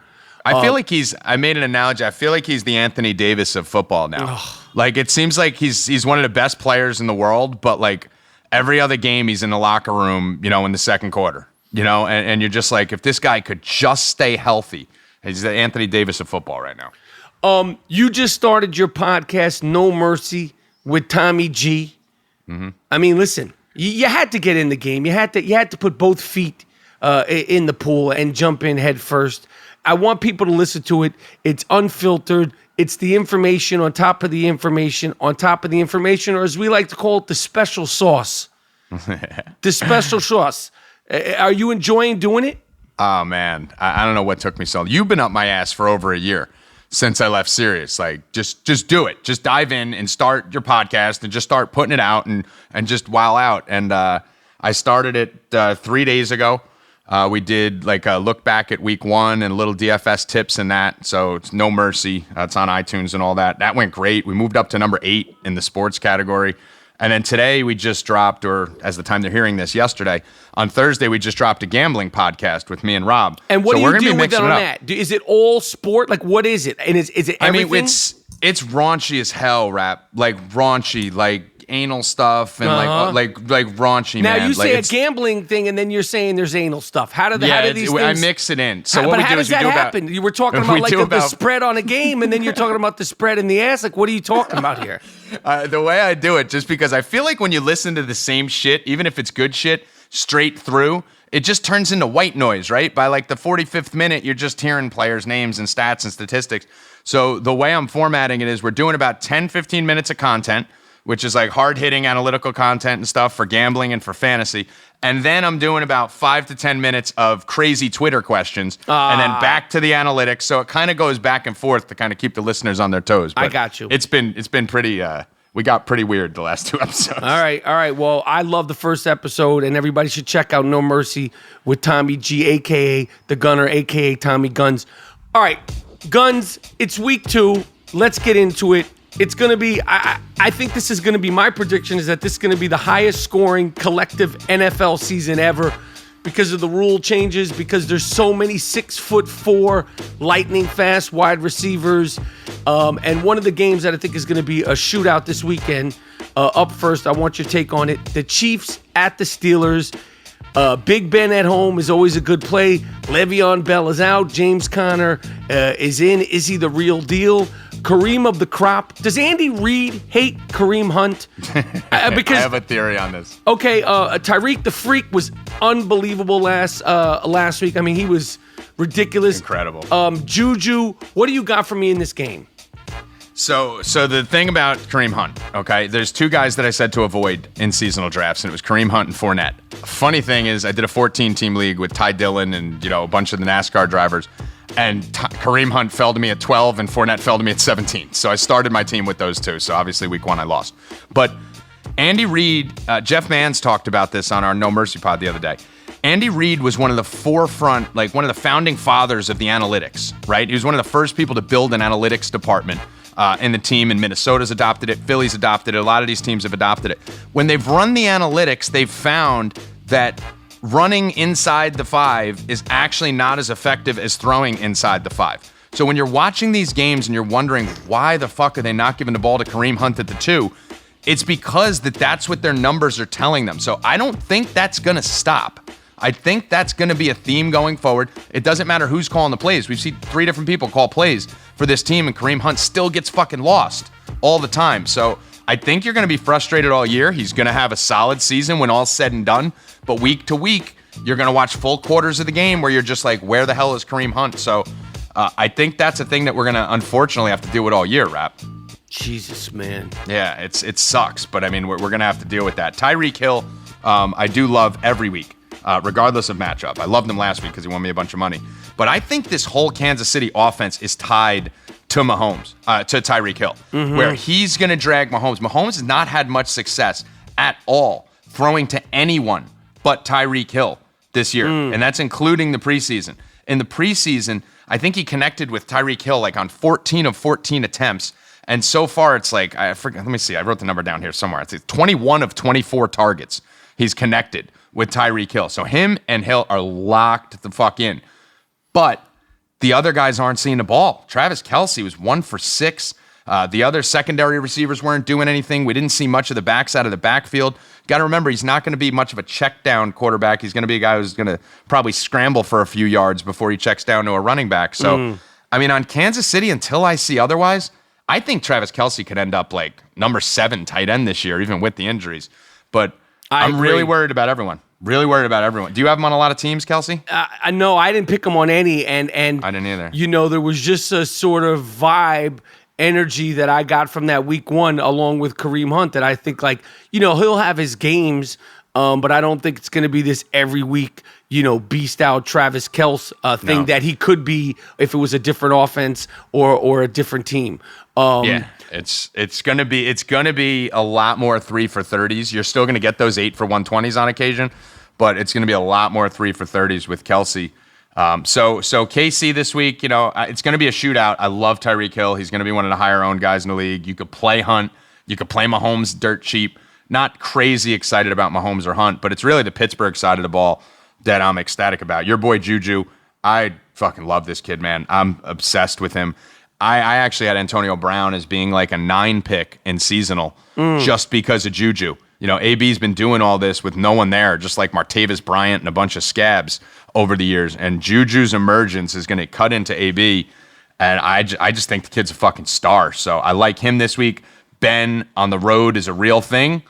I feel like I made an analogy. I feel like he's the Anthony Davis of football now. Like, it seems like he's one of the best players in the world, but like every other game he's in the locker room, you know, in the second quarter, you know, and you're just like, if this guy could just stay healthy, he's the Anthony Davis of football right now. You just started your podcast, No Mercy, with Tommy G. Mm-hmm. I mean, listen, you had to get in the game. You had to put both feet in the pool and jump in head first. I want people to listen to it. It's unfiltered. It's the information on top of the information on top of the information, or as we like to call it, the special sauce. The special sauce. Are you enjoying doing it? Oh, man. I don't know what took me so long. You've been up my ass for over a year since I left Sirius. Like, just do it. Just dive in and start your podcast and just start putting it out and just wow out. And I started it 3 days ago. We did like a look back at week 1 and little DFS tips and that. So it's No Mercy. It's on iTunes and all that. That went great. We moved up to number 8 in the sports category. And then today we just dropped, or as the time they're hearing this, yesterday, on Thursday, we just dropped a gambling podcast with me and Rob. And what do you do with it on that? Is it all sport? Like, what is it? And is it everything? I mean, it's raunchy as hell, Rap. Like, raunchy, like anal stuff and like raunchy. Now man. You say a gambling thing, and then you're saying there's anal stuff. How do these things? I mix it in. So what but we how do does is we that do happen? You were talking about like the spread on a game, and then you're talking about the spread in the ass. Like, what are you talking about here? The way I do it, just because I feel like when you listen to the same shit, even if it's good shit, straight through, it just turns into white noise, right? By like the 45th minute, you're just hearing players' names and stats and statistics. So the way I'm formatting it is we're doing about 10, 15 minutes of content, which is like hard-hitting analytical content and stuff for gambling and for fantasy. And then I'm doing about 5 to 10 minutes of crazy Twitter questions, and then back to the analytics. So it kind of goes back and forth to kind of keep the listeners on their toes. But I got you. It's been pretty. We got pretty weird the last 2 episodes. All right. Well, I love the first episode, and everybody should check out No Mercy with Tommy G, a.k.a. The Gunner, a.k.a. Tommy Guns. All right, Guns, it's week 2. Let's get into it. It's going to be, I think this is going to be, my prediction is that this is going to be the highest scoring collective NFL season ever because of the rule changes, because there's so many 6'4" lightning fast wide receivers. And one of the games that I think is going to be a shootout this weekend, up first, I want your take on it. The Chiefs at the Steelers. Big Ben at home is always a good play. Le'Veon Bell is out. James Conner is in. Is he the real deal? Kareem of the crop. Does Andy Reid hate Kareem Hunt? Because I have a theory on this. Okay, Tyreek the Freak was unbelievable last week. I mean, he was ridiculous. Incredible. Juju, what do you got for me in this game? So the thing about Kareem Hunt, okay, there's 2 guys that I said to avoid in seasonal drafts, and it was Kareem Hunt and Fournette. Funny thing is, I did a 14-team league with Ty Dillon and, a bunch of the NASCAR drivers, and Kareem Hunt fell to me at 12 and Fournette fell to me at 17. So I started my team with those 2. So obviously week 1 I lost. But Andy Reid, Jeff Mans talked about this on our No Mercy pod the other day. Andy Reid was one of the forefront, like one of the founding fathers of the analytics, right? He was one of the first people to build an analytics department in the team, and Minnesota's adopted it, Philly's adopted it, a lot of these teams have adopted it. When they've run the analytics, they've found that running inside the 5 is actually not as effective as throwing inside the 5. So when you're watching these games and you're wondering why the fuck are they not giving the ball to Kareem Hunt at the 2, it's because that's what their numbers are telling them. So I don't think that's going to stop. I think that's going to be a theme going forward. It doesn't matter who's calling the plays. We've seen 3 different people call plays for this team, and Kareem Hunt still gets fucking lost all the time. So I think you're going to be frustrated all year. He's going to have a solid season when all's said and done. But week to week, you're going to watch full quarters of the game where you're just like, where the hell is Kareem Hunt? So I think that's a thing that we're going to unfortunately have to deal with all year, Rap. Jesus, man. Yeah, it sucks. But, I mean, we're going to have to deal with that. Tyreek Hill, I do love every week. Regardless of matchup. I loved him last week because he won me a bunch of money. But I think this whole Kansas City offense is tied to Mahomes, to Tyreek Hill, where he's going to drag Mahomes. Mahomes has not had much success at all throwing to anyone but Tyreek Hill this year, and that's including the preseason. In the preseason, I think he connected with Tyreek Hill like on 14 of 14 attempts, and so far it's like, I forget. Let me see. I wrote the number down here somewhere. It's 21 of 24 targets he's connected with Tyreek Hill. So him and Hill are locked the fuck in. But the other guys aren't seeing the ball. Travis Kelce was 1 for 6. The other secondary receivers weren't doing anything. We didn't see much of the backs out of the backfield. Got to remember, he's not going to be much of a check down quarterback. He's going to be a guy who's going to probably scramble for a few yards before he checks down to a running back. So, I mean, on Kansas City, until I see otherwise, I think Travis Kelce could end up like number 7 tight end this year, even with the injuries. But I'm really worried about everyone. Really worried about everyone. Do you have him on a lot of teams, Kelce? No, I didn't pick him on any. And I didn't either. There was just a sort of vibe, energy that I got from that week 1 along with Kareem Hunt that I think he'll have his games, but I don't think it's going to be this every week, beast out Travis Kelce thing that he could be if it was a different offense or a different team. Yeah. It's gonna be a lot more 3 for 30s. You're still gonna get those 8 for 120s on occasion, but it's gonna be a lot more 3 for 30s with Kelce. So KC this week, it's gonna be a shootout. I love Tyreek Hill. He's gonna be one of the higher owned guys in the league. You could play Hunt. You could play Mahomes dirt cheap. Not crazy excited about Mahomes or Hunt, but it's really the Pittsburgh side of the ball that I'm ecstatic about. Your boy Juju, I fucking love this kid, man. I'm obsessed with him. I actually had Antonio Brown as being like a 9 pick in seasonal just because of Juju. AB's been doing all this with no one there, just like Martavis Bryant and a bunch of scabs over the years. And Juju's emergence is going to cut into AB. And I just think the kid's a fucking star. So I like him this week. Ben on the road is a real thing,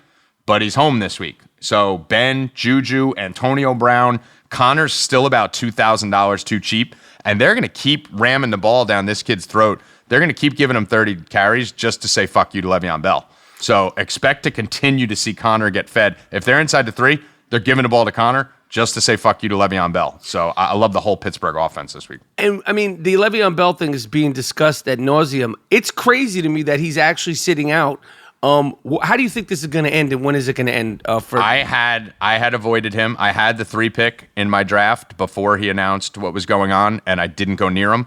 but he's home this week. So Ben, Juju, Antonio Brown, Connor's still about $2,000 too cheap. And they're going to keep ramming the ball down this kid's throat. They're going to keep giving him 30 carries just to say fuck you to Le'Veon Bell. So expect to continue to see Connor get fed. If they're inside the 3, they're giving the ball to Connor just to say fuck you to Le'Veon Bell. So I love the whole Pittsburgh offense this week. And I mean, the Le'Veon Bell thing is being discussed ad nauseum. It's crazy to me that he's actually sitting out. How do you think this is going to end, and when is it going to end? I had avoided him. I had the 3 pick in my draft before he announced what was going on, and I didn't go near him.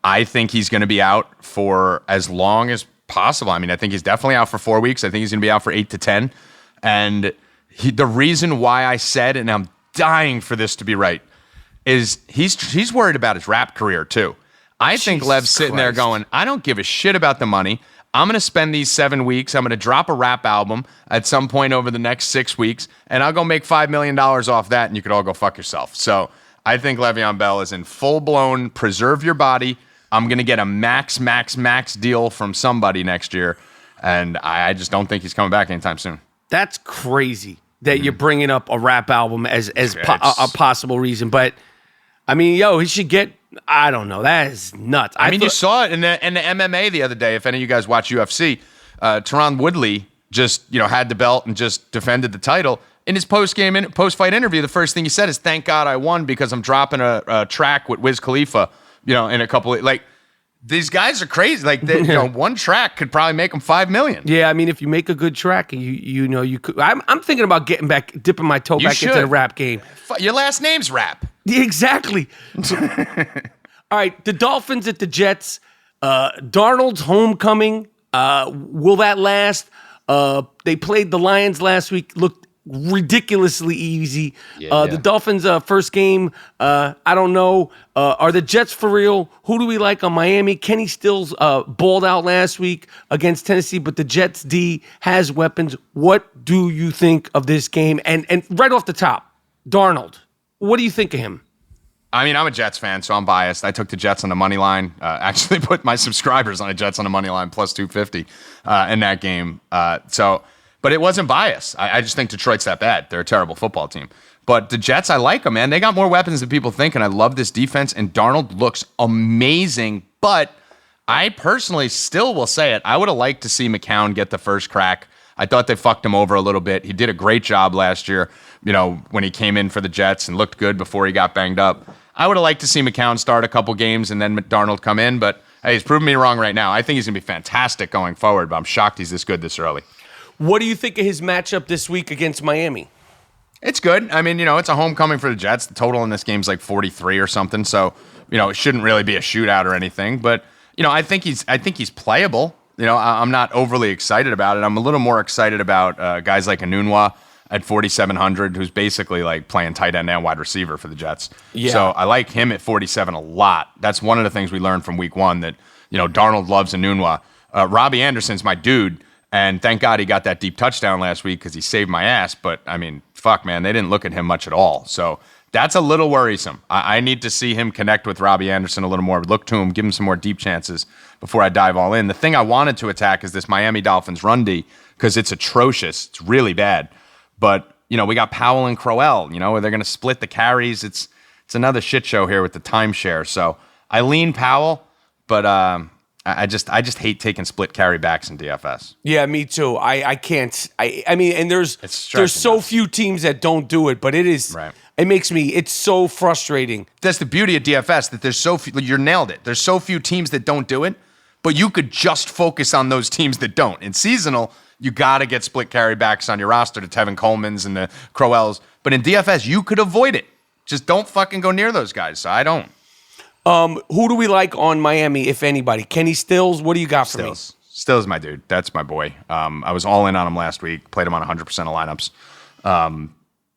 I think he's going to be out for as long as possible. I mean, I think he's definitely out for 4 weeks. I think he's going to be out for 8 to 10. And the reason why I said, and I'm dying for this to be right, is he's worried about his rap career too. I think Lev's sitting there going, I don't give a shit about the money. I'm going to spend these 7 weeks. I'm going to drop a rap album at some point over the next 6 weeks, and I'll go make $5 million off that, and you could all go fuck yourself. So I think Le'Veon Bell is in full-blown preserve your body. I'm going to get a max deal from somebody next year, and I just don't think he's coming back anytime soon. That's crazy that you're bringing up a rap album as a possible reason. But, I mean, he should get... I don't know. That is nuts. I mean, you saw it in the MMA the other day. If any of you guys watch UFC, Tyron Woodley just had the belt and just defended the title. In his post-fight interview, the first thing he said is, "Thank God I won because I'm dropping a track with Wiz Khalifa." In a couple of these guys are crazy. One track could probably make them $5 million. Yeah, I mean, if you make a good track, and you could. I'm thinking about getting back, dipping my toe back into the rap game. Your last name's Rap. Yeah, exactly. All right, the Dolphins at the Jets. Darnold's homecoming. Will that last? They played the Lions last week. Looked ridiculously easy. The Dolphins' first game. I don't know. Are the Jets for real? Who do we like on Miami? Kenny Stills balled out last week against Tennessee, but the Jets D has weapons. What do you think of this game? And right off the top, Darnold. What do you think of him? I mean, I'm a Jets fan, so I'm biased. I took the Jets on the money line. Actually put my subscribers on the Jets on the money line, plus 250 in that game. But it wasn't bias. I just think Detroit's that bad. They're a terrible football team. But the Jets, I like them, man. They got more weapons than people think, and I love this defense, and Darnold looks amazing. But I personally still will say it. I would have liked to see McCown get the first crack. I thought they fucked him over a little bit. He did a great job last year, when he came in for the Jets and looked good before he got banged up. I would have liked to see McCown start a couple games and then Darnold come in, but hey, he's proving me wrong right now. I think he's going to be fantastic going forward, but I'm shocked he's this good this early. What do you think of his matchup this week against Miami? It's good. I mean, it's a homecoming for the Jets. The total in this game is like 43 or something, so it shouldn't really be a shootout or anything. But I think he's playable. I'm not overly excited about it. I'm a little more excited about guys like Enunwa at 4,700, who's basically like playing tight end and wide receiver for the Jets. Yeah. So I like him at 47 a lot. That's one of the things we learned from week 1 that Darnold loves Enunwa. Robbie Anderson's my dude. And thank God he got that deep touchdown last week because he saved my ass. But, I mean, fuck, man, they didn't look at him much at all. So that's a little worrisome. I need to see him connect with Robbie Anderson a little more, look to him, give him some more deep chances before I dive all in. The thing I wanted to attack is this Miami Dolphins run D because it's atrocious. It's really bad. But, we got Powell and Crowell. They're going to split the carries. It's another shit show here with the timeshare. So I lean Powell, but I just hate taking split carry backs in DFS. Yeah, me too. I can't. I mean, and there's so few teams that don't do it, but it is. Right. It's so frustrating. That's the beauty of DFS, that there's so few. You nailed it. There's so few teams that don't do it, but you could just focus on those teams that don't. In seasonal, you got to get split carry backs on your roster, to Tevin Coleman's and the Crowells. But in DFS, you could avoid it. Just don't fucking go near those guys. So I don't. Who do we like on Miami, if anybody? Kenny Stills, what do you got for me? Stills, my dude. That's my boy. I was all in on him last week. Played him on 100% of lineups.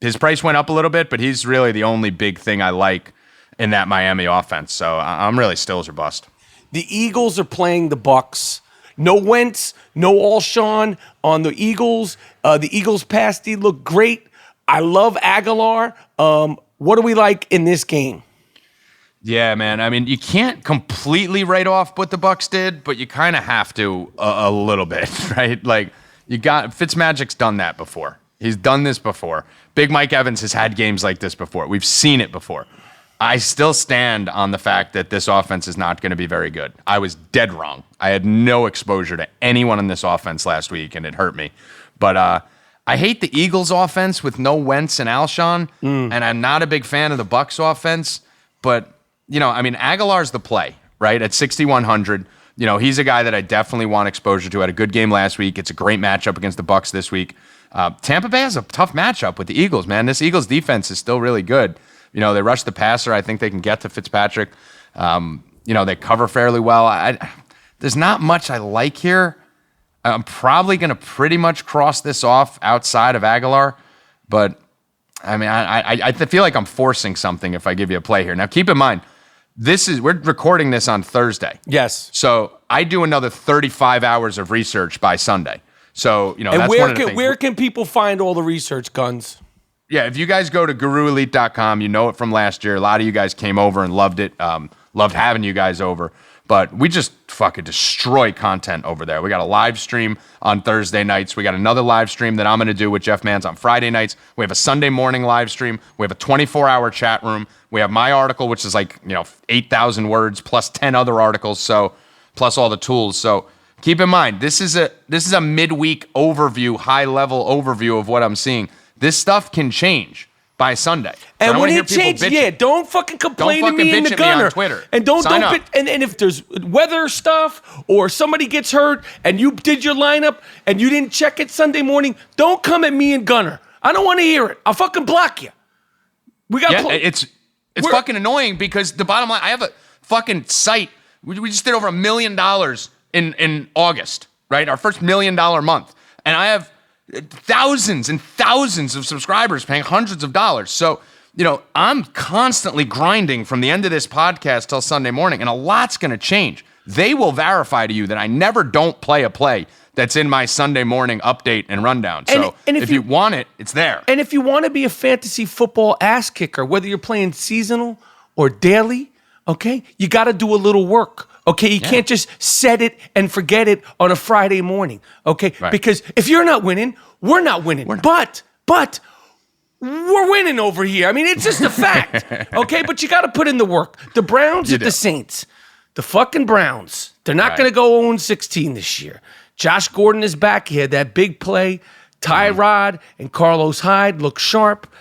His price went up a little bit, but he's really the only big thing I like in that Miami offense. So I'm really Stills or bust. The Eagles are playing the Bucks. No Wentz, no Alshon on the Eagles. The Eagles pass D look great. I love Aguilar. What do we like in this game? Yeah, man. I mean, you can't completely write off what the Bucks did, but you kind of have to a little bit, right? Like, Fitzmagic's done that before. He's done this before. Big Mike Evans has had games like this before. We've seen it before. I still stand on the fact that this offense is not going to be very good. I was dead wrong. I had no exposure to anyone in this offense last week, and it hurt me. But I hate the Eagles' offense with no Wentz and Alshon, and I'm not a big fan of the Bucs' offense. But, Aguilar's the play, right? At 6,100, he's a guy that I definitely want exposure to. Had a good game last week. It's a great matchup against the Bucs this week. Tampa Bay has a tough matchup with the Eagles, man. This Eagles defense is still really good. They rush the passer. I think they can get to Fitzpatrick. They cover fairly well. There's not much I like here. I'm probably going to pretty much cross this off outside of Aguilar. But, I feel like I'm forcing something if I give you a play here. Now, keep in mind, we're recording this on Thursday. Yes. So I do another 35 hours of research by Sunday. So, and that's one of the things. Where can people find all the research, Guns? Yeah, if you guys go to GuruElite.com, you know it from last year. A lot of you guys came over and loved it. Loved having you guys over. But we just fucking destroy content over there. We got a live stream on Thursday nights. We got another live stream that I'm going to do with Jeff Mans on Friday nights. We have a Sunday morning live stream. We have a 24-hour chat room. We have my article, which is 8,000 words plus 10 other articles. So plus all the tools. So keep in mind, this is a midweek overview, high-level overview of what I'm seeing. This stuff can change by Sunday. So and when he changes, don't fucking complain to me in the Gunner. On Twitter. And and if there's weather stuff or somebody gets hurt and you did your lineup and you didn't check it Sunday morning, don't come at me and Gunner. I don't want to hear it. I'll fucking block you. We got it's fucking annoying because the bottom line, I have a fucking site. We just did over $1 million in August, right? Our first $1 million month. And I have thousands and thousands of subscribers paying hundreds of dollars. So, I'm constantly grinding from the end of this podcast till Sunday morning, and a lot's going to change. They will verify to you that I never don't play a play that's in my Sunday morning update and rundown. So and if you want it, it's there. And if you want to be a fantasy football ass kicker, whether you're playing seasonal or daily, okay, you got to do a little work. Okay, you can't just set it and forget it on a Friday morning, okay? Right. Because if you're not winning, we're not winning. But we're winning over here. I mean, it's just a fact, okay? But you got to put in the work. The Browns at the Saints, the fucking Browns, they're not going to go 0-16 this year. Josh Gordon is back. He had that big play. Tyrod and Carlos Hyde look sharp.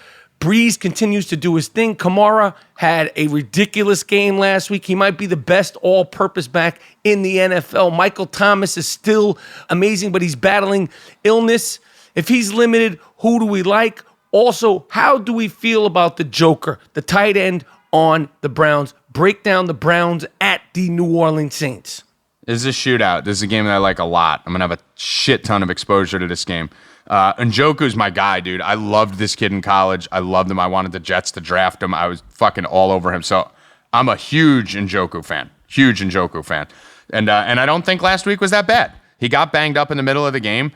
Breeze continues to do his thing. Kamara had a ridiculous game last week. He might be the best all-purpose back in the NFL. Michael Thomas is still amazing, but he's battling illness. If he's limited, who do we like? Also, how do we feel about the Joker, the tight end on the Browns? Break down the Browns at the New Orleans Saints. This is a shootout. This is a game that I like a lot. I'm going to have a shit ton of exposure to this game. Njoku's my guy, dude. I loved this kid in college. I loved him. I wanted the Jets to draft him. I was fucking all over him. So I'm a huge Njoku fan. And I don't think last week was that bad. He got banged up in the middle of the game.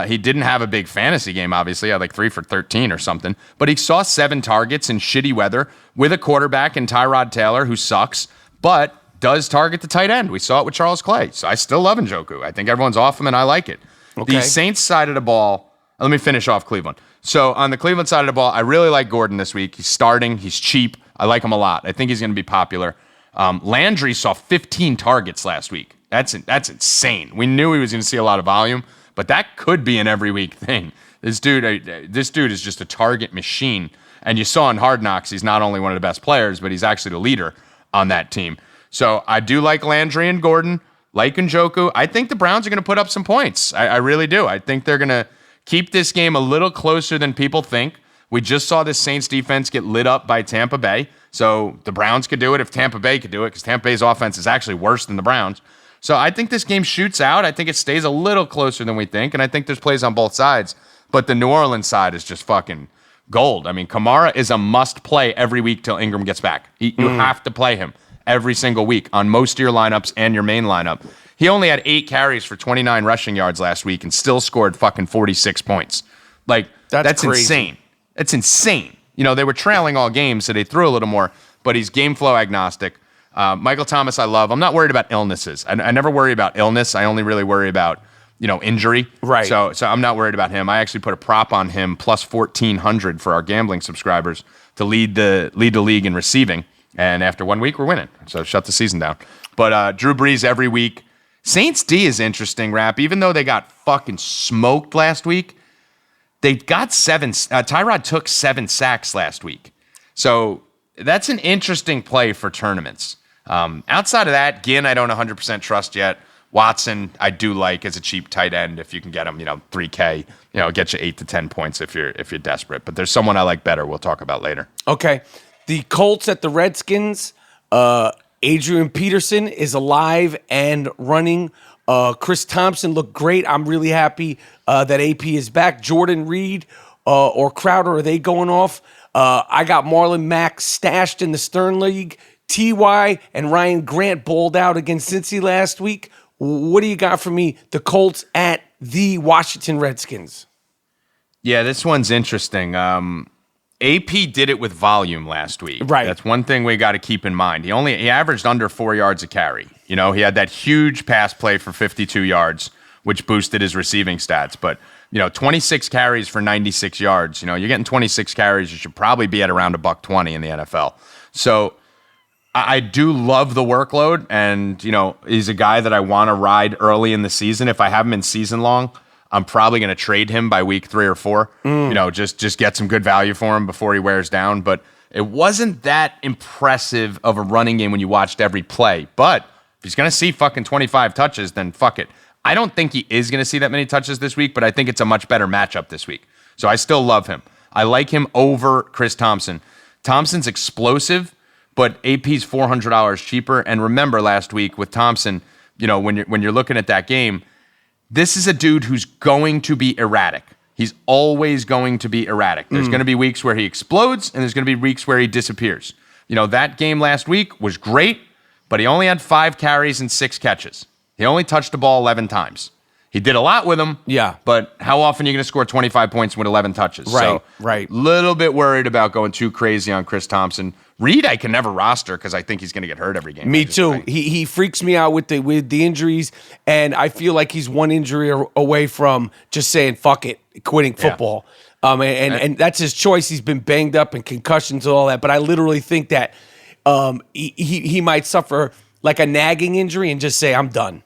He didn't have a big fantasy game, obviously. He had 3 for 13 or something. But he saw 7 targets in shitty weather with a quarterback in Tyrod Taylor, who sucks, but does target the tight end. We saw it with Charles Clay. So I still love Njoku. I think everyone's off him, and I like it. Okay. The Saints side of the ball, let me finish off Cleveland. So on the Cleveland side of the ball, I really like Gordon this week. He's starting. He's cheap. I like him a lot. I think he's going to be popular. Landry saw 15 targets last week. That's insane. We knew he was going to see a lot of volume, but that could be an every week thing. This dude is just a target machine. And you saw in Hard Knocks, he's not only one of the best players, but he's actually the leader on that team. So I do like Landry and Gordon, like Njoku. I think the Browns are going to put up some points. I really do. I think they're going to keep this game a little closer than people think. We just saw this Saints defense get lit up by Tampa Bay. So the Browns could do it if Tampa Bay could do it, because Tampa Bay's offense is actually worse than the Browns. So I think this game shoots out. I think it stays a little closer than we think, and I think there's plays on both sides. But the New Orleans side is just fucking gold. I mean, Kamara is a must-play every week till Ingram gets back. You have to play him every single week on most of your lineups and your main lineup. He only had 8 carries for 29 rushing yards last week and still scored fucking 46 points. That's insane. It's insane. They were trailing all game, so they threw a little more, but he's game flow agnostic. Michael Thomas, I love. I'm not worried about illnesses. I never worry about illness. I only really worry about, injury. Right. So I'm not worried about him. I actually put a prop on him plus 1,400 for our gambling subscribers to lead the league in receiving. And after 1 week, we're winning. So shut the season down. But Drew Brees every week. Saints D is interesting, Rap. Even though they got fucking smoked last week, they got 7. Tyrod took 7 sacks last week. So that's an interesting play for tournaments. Outside of that, Ginn, I don't 100% trust yet. Watson, I do like as a cheap tight end if you can get him, $3K, get you 8 to 10 points if you're desperate. But there's someone I like better. We'll talk about later. Okay, the Colts at the Redskins. Adrian Peterson is alive and running. Chris Thompson looked great. I'm really happy that AP is back. Jordan Reed or Crowder, are they going off? I got Marlon Mack stashed in the Stern League. T.Y. and Ryan Grant bowled out against Cincy last week. What do you got for me? The Colts at the Washington Redskins. Yeah, this one's interesting. AP did it with volume last week. Right. That's one thing we got to keep in mind. He averaged under 4 yards a carry. He had that huge pass play for 52 yards, which boosted his receiving stats. But, 26 carries for 96 yards. You're getting 26 carries. You should probably be at around $120 in the NFL. So I do love the workload, and he's a guy that I want to ride early in the season. If I have him in season long, I'm probably going to trade him by week 3 or 4. Just get some good value for him before he wears down. But it wasn't that impressive of a running game when you watched every play. But if he's going to see fucking 25 touches, then fuck it. I don't think he is going to see that many touches this week, but I think it's a much better matchup this week. So I still love him. I like him over Chris Thompson. Thompson's explosive, but AP's $400 cheaper. And remember last week with Thompson, when you're looking at that game, this is a dude who's going to be erratic. He's always going to be erratic. There's going to be weeks where he explodes, and there's going to be weeks where he disappears. That game last week was great, but he only had 5 carries and 6 catches. He only touched the ball 11 times. He did a lot with them. Yeah. But how often are you going to score 25 points with 11 touches? Right, so, right. Little bit worried about going too crazy on Chris Thompson. Reed, I can never roster because I think he's going to get hurt every game. Me too. He freaks me out with the injuries, and I feel like he's one injury away from just saying fuck it, quitting football. Yeah. And that's his choice. He's been banged up and concussions and all that, but I literally think that he might suffer like a nagging injury and just say I'm done.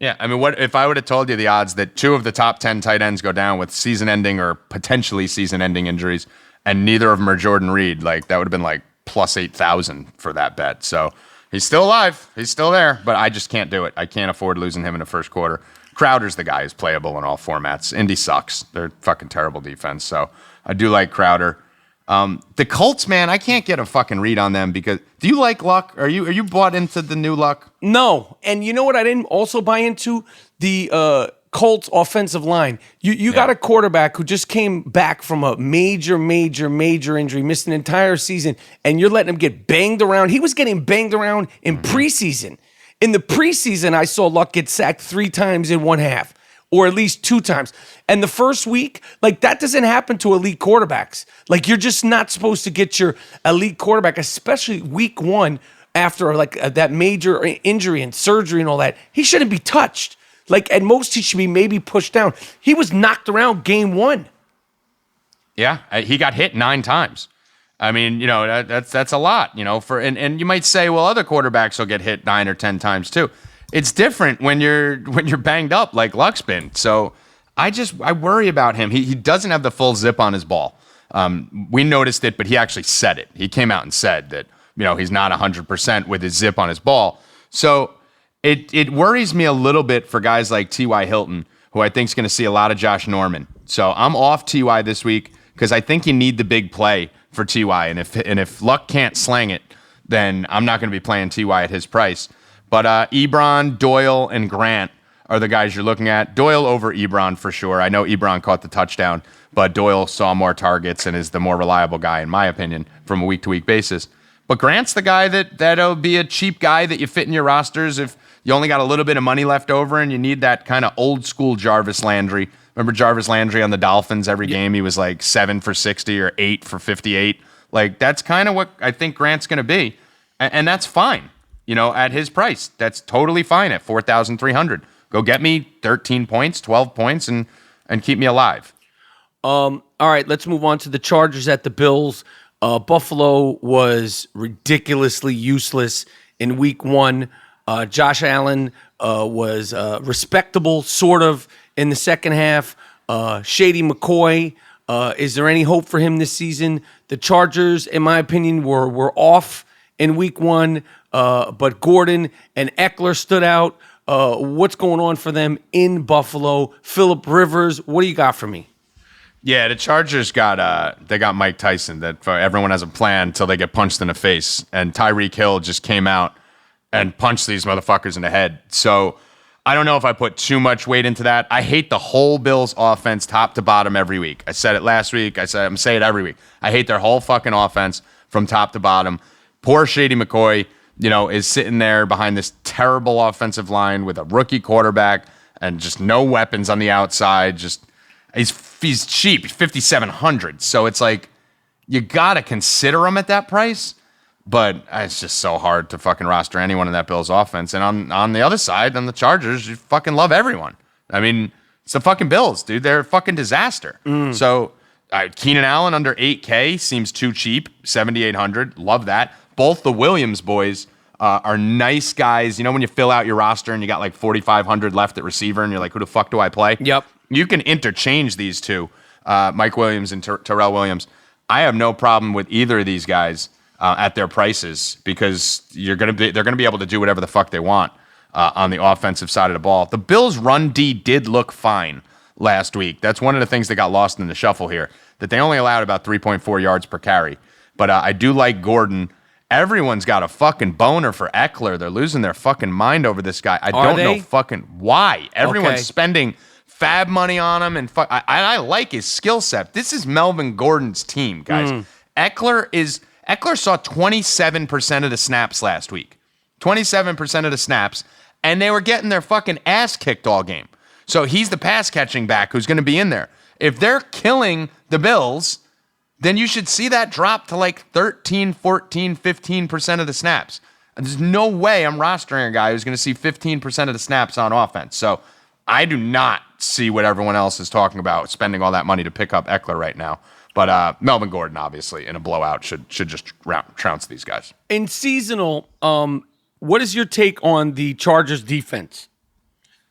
Yeah, I mean, what if I would have told you the odds that 2 of the top 10 tight ends go down with season-ending or potentially season-ending injuries, and neither of them are Jordan Reed? Like that would have been like plus 8,000 for that bet. So he's still alive, he's still there, but I just can't do it. I can't afford losing him in the first quarter. Crowder's the guy who's playable in all formats. Indy sucks; they're fucking terrible defense. So I do like Crowder. The Colts, man, I can't get a fucking read on them because do you like Luck? Are you bought into the new Luck? No. And you know what I didn't also buy into? The Colts offensive line. You got a quarterback who just came back from a major injury, missed an entire season, and you're letting him get banged around. He was getting banged around in preseason. In the preseason, I saw Luck get sacked 3 times in one half. Or at least 2 times. And the first week, like that doesn't happen to elite quarterbacks. Like you're just not supposed to get your elite quarterback, especially week 1 after like that major injury and surgery and all that. He shouldn't be touched. Like at most he should be maybe pushed down. He was knocked around game 1. Yeah, he got hit 9 times. I mean, that's a lot, and you might say, well, other quarterbacks will get hit 9 or 10 times too. It's different when you're banged up like Luck's been. So I worry about him. He doesn't have the full zip on his ball. We noticed it, but he actually said it. He came out and said that, he's not 100% with his zip on his ball. So it worries me a little bit for guys like T.Y. Hilton, who I think is going to see a lot of Josh Norman. So I'm off T.Y. this week because I think you need the big play for T.Y. And if Luck can't slang it, then I'm not going to be playing T.Y. at his price. But Ebron, Doyle, and Grant are the guys you're looking at. Doyle over Ebron for sure. I know Ebron caught the touchdown, but Doyle saw more targets and is the more reliable guy, in my opinion, from a week-to-week basis. But Grant's the guy that'll be a cheap guy that you fit in your rosters if you only got a little bit of money left over and you need that kind of old-school Jarvis Landry. Remember Jarvis Landry on the Dolphins every game? He was like 7 for 60 or 8 for 58. Like, that's kind of what I think Grant's going to be, and that's fine. At his price, that's totally fine at $4,300. Go get me 13 points, 12 points, and keep me alive. All right, let's move on to the Chargers at the Bills. Buffalo was ridiculously useless in week 1. Josh Allen was respectable, sort of, in the second half. Shady McCoy, is there any hope for him this season? The Chargers, in my opinion, were off in week 1, but Gordon and Eckler stood out. What's going on for them in Buffalo? Phillip Rivers, what do you got for me? Yeah, the Chargers got Mike Tyson. That everyone has a plan until they get punched in the face, and Tyreek Hill just came out and punched these motherfuckers in the head. So I don't know if I put too much weight into that. I hate the whole Bills offense top to bottom every week. I said it last week. I'm saying it every week. I hate their whole fucking offense from top to bottom. Poor Shady McCoy, is sitting there behind this terrible offensive line with a rookie quarterback and just no weapons on the outside. Just he's cheap, 5,700. So it's like you gotta consider him at that price. But it's just so hard to fucking roster anyone in that Bills offense. And on the other side, on the Chargers, you fucking love everyone. I mean, it's the fucking Bills, dude. They're a fucking disaster. So Keenan Allen under 8K seems too cheap, 7,800. Love that. Both the Williams boys are nice guys. When you fill out your roster and you got like 4,500 left at receiver and you're like, who the fuck do I play? Yep. You can interchange these two, Mike Williams and Terrell Williams. I have no problem with either of these guys at their prices because they're going to be able to do whatever the fuck they want on the offensive side of the ball. The Bills' run D did look fine last week. That's one of the things that got lost in the shuffle here, that they only allowed about 3.4 yards per carry. But I do like Gordon. Everyone's got a fucking boner for Eckler. They're losing their fucking mind over this guy. I don't know fucking why. Everyone's spending fab money on him, and I like his skill set. This is Melvin Gordon's team, guys. Eckler saw 27% of the snaps last week. 27% of the snaps, and they were getting their fucking ass kicked all game. So he's the pass catching back who's going to be in there. If they're killing the Bills, then you should see that drop to like 13, 14, 15% of the snaps. And there's no way I'm rostering a guy who's going to see 15% of the snaps on offense. So I do not see what everyone else is talking about, spending all that money to pick up Eckler right now. But Melvin Gordon, obviously, in a blowout, should just trounce these guys. In seasonal, what is your take on the Chargers defense?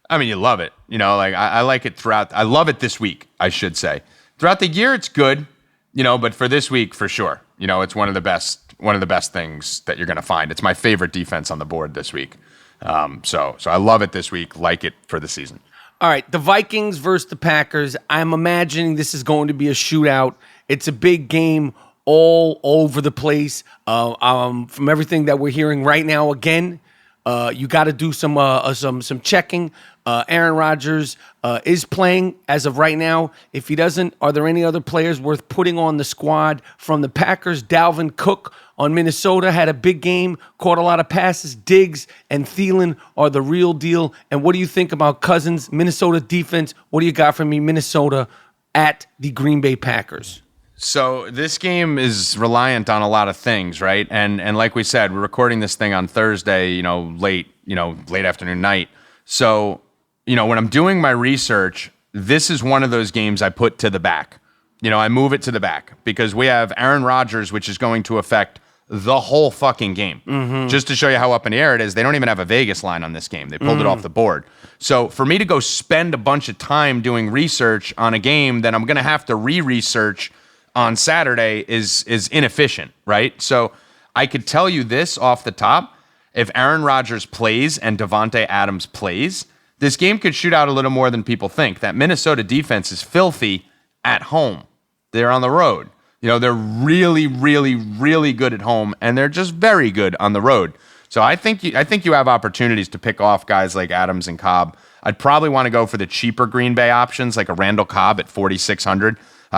I mean, you love it. I like it throughout. I love it this week, I should say. Throughout the year, it's good, but for this week, for sure. It's one of the best things that you're going to find. It's my favorite defense on the board this week. So I love it this week, like it for the season. All right, the Vikings versus the Packers. I'm imagining this is going to be a shootout. It's a big game all over the place. From everything that we're hearing right now, again, you got to do some checking. Aaron Rodgers is playing as of right now. If he doesn't, are there any other players worth putting on the squad? From the Packers, Dalvin Cook on Minnesota had a big game, caught a lot of passes. Diggs and Thielen are the real deal. And what do you think about Cousins, Minnesota defense? What do you got for me, Minnesota at the Green Bay Packers? So this game is reliant on a lot of things, right? And like we said, we're recording this thing on Thursday, late afternoon night. So, when I'm doing my research, this is one of those games I put to the back. I move it to the back because we have Aaron Rodgers, which is going to affect the whole fucking game. Mm-hmm. Just to show you how up in the air it is, they don't even have a Vegas line on this game. They pulled it off the board. So for me to go spend a bunch of time doing research on a game that I'm going to have to re-research on Saturday is inefficient, right? So I could tell you this off the top. If Aaron Rodgers plays and Devontae Adams plays, this game could shoot out a little more than people think. That Minnesota defense is filthy at home. They're on the road. They're really, really, really good at home, and they're just very good on the road. So I think you have opportunities to pick off guys like Adams and Cobb. I'd probably want to go for the cheaper Green Bay options, like a Randall Cobb at 4,600.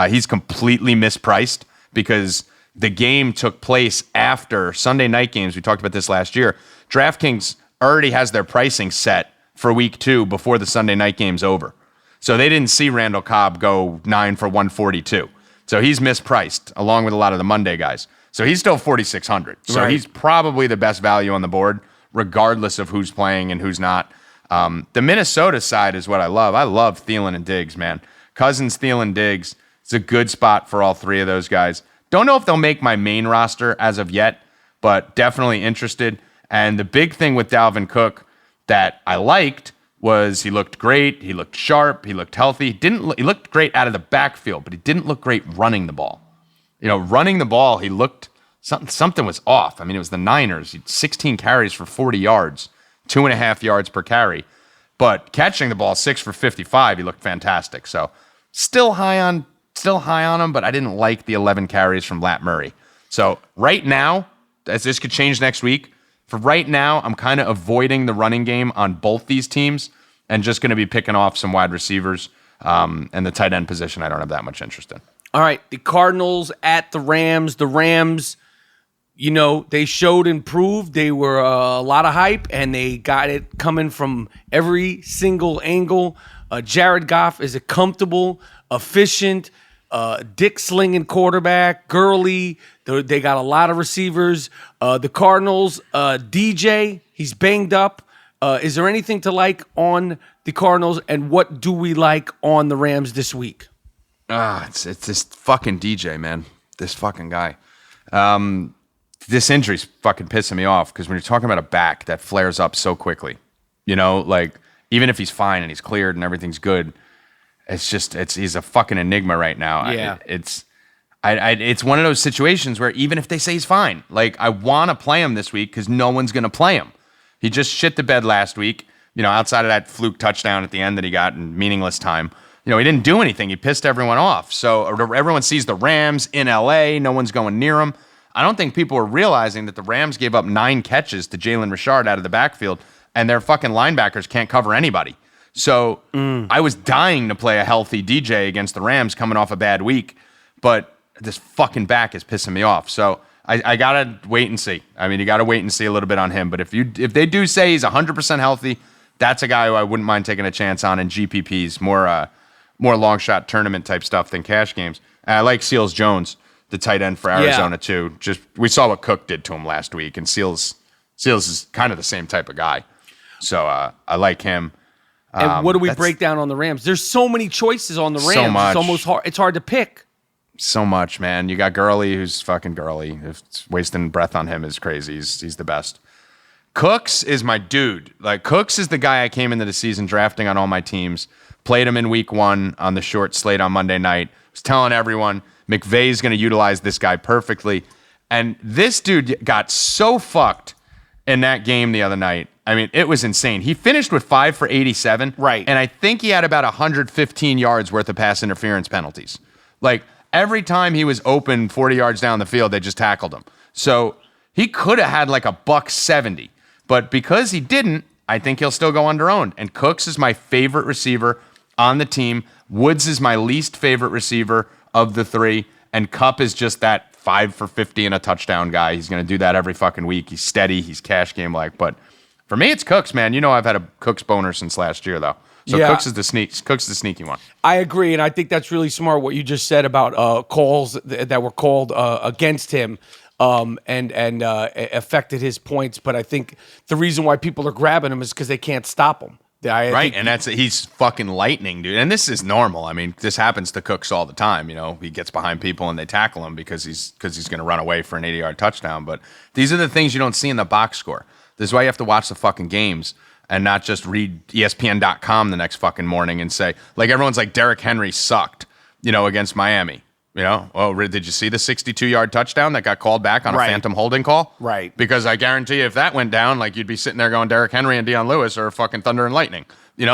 He's completely mispriced because the game took place after Sunday night games. We talked about this last year. DraftKings already has their pricing set for week 2 before the Sunday night game's over. So they didn't see Randall Cobb go 9 for 142. So he's mispriced along with a lot of the Monday guys. So he's still 4,600. So he's probably the best value on the board, regardless of who's playing and who's not. The Minnesota side is what I love. I love Thielen and Diggs, man. Cousins, Thielen, Diggs. It's a good spot for all three of those guys. Don't know if they'll make my main roster as of yet, but definitely interested. And the big thing with Dalvin Cook that I liked was he looked great, he looked sharp, he looked healthy. He looked great out of the backfield, but he didn't look great running the ball. Running the ball, he looked something was off. I mean, it was the Niners. He had 16 carries for 40 yards, 2.5 yards per carry. But catching the ball 6 for 55, he looked fantastic. So still high on him, but I didn't like the 11 carries from Lat Murray. So right now, as this could change next week, for right now, I'm kind of avoiding the running game on both these teams and just going to be picking off some wide receivers and the tight end position I don't have that much interest in. All right, the Cardinals at the Rams. The Rams, they showed and proved they were a lot of hype, and they got it coming from every single angle. Jared Goff is a comfortable, efficient, dick-slinging quarterback. Gurley, they got a lot of receivers. The Cardinals, DJ, he's banged up. Is there anything to like on the Cardinals, and what do we like on the Rams this week? It's this fucking DJ, man. This fucking guy. This injury's fucking pissing me off because when you're talking about a back that flares up so quickly, even if he's fine and he's cleared and everything's good, he's a fucking enigma right now. Yeah. It's one of those situations where even if they say he's fine, I want to play him this week because no one's going to play him. He just shit the bed last week, outside of that fluke touchdown at the end that he got in meaningless time. He didn't do anything. He pissed everyone off. So everyone sees the Rams in LA. No one's going near him. I don't think people are realizing that the Rams gave up 9 catches to Jalen Richard out of the backfield, and their fucking linebackers can't cover anybody. So I was dying to play a healthy DJ against the Rams coming off a bad week, but this fucking back is pissing me off. So I got to wait and see. I mean, you got to wait and see a little bit on him. But if they do say he's 100% healthy, that's a guy who I wouldn't mind taking a chance on in GPPs, more long shot tournament type stuff than cash games. And I like Seals Jones, the tight end for Arizona too. Just we saw what Cook did to him last week, and Seals is kind of the same type of guy. So I like him. And what do we break down on the Rams? There's so many choices on the Rams. So much. It's almost hard. It's hard to pick. So much, man. You got Gurley, who's fucking Gurley. If wasting breath on him is crazy. He's the best. Cooks is my dude. Cooks is the guy I came into the season drafting on all my teams. Played him in week 1 on the short slate on Monday night. Was telling everyone McVay's going to utilize this guy perfectly. And this dude got so fucked in that game the other night. I mean, it was insane. He finished with 5 for 87. Right. And I think he had about 115 yards worth of pass interference penalties. Every time he was open 40 yards down the field, they just tackled him. So he could have had a $170. But because he didn't, I think he'll still go under-owned. And Cooks is my favorite receiver on the team. Woods is my least favorite receiver of the 3. And Kupp is just that 5 for 50 and a touchdown guy. He's going to do that every fucking week. He's steady. He's cash game-like. But for me, it's Cooks, man. I've had a Cooks boner since last year, though. So yeah. Cooks is the sneaky one. I agree, and I think that's really smart what you just said about calls that were called against him and affected his points. But I think the reason why people are grabbing him is because they can't stop him. Right, and he's fucking lightning, dude. And this is normal. I mean, this happens to Cooks all the time. He gets behind people and they tackle him because he's going to run away for an 80-yard touchdown. But these are the things you don't see in the box score. This is why you have to watch the fucking games and not just read ESPN.com the next fucking morning and say, everyone's like, Derrick Henry sucked, against Miami. Did you see the 62-yard touchdown that got called back on a phantom holding call? Right. Because I guarantee you if that went down, you'd be sitting there going, Derrick Henry and Deion Lewis are fucking thunder and lightning. You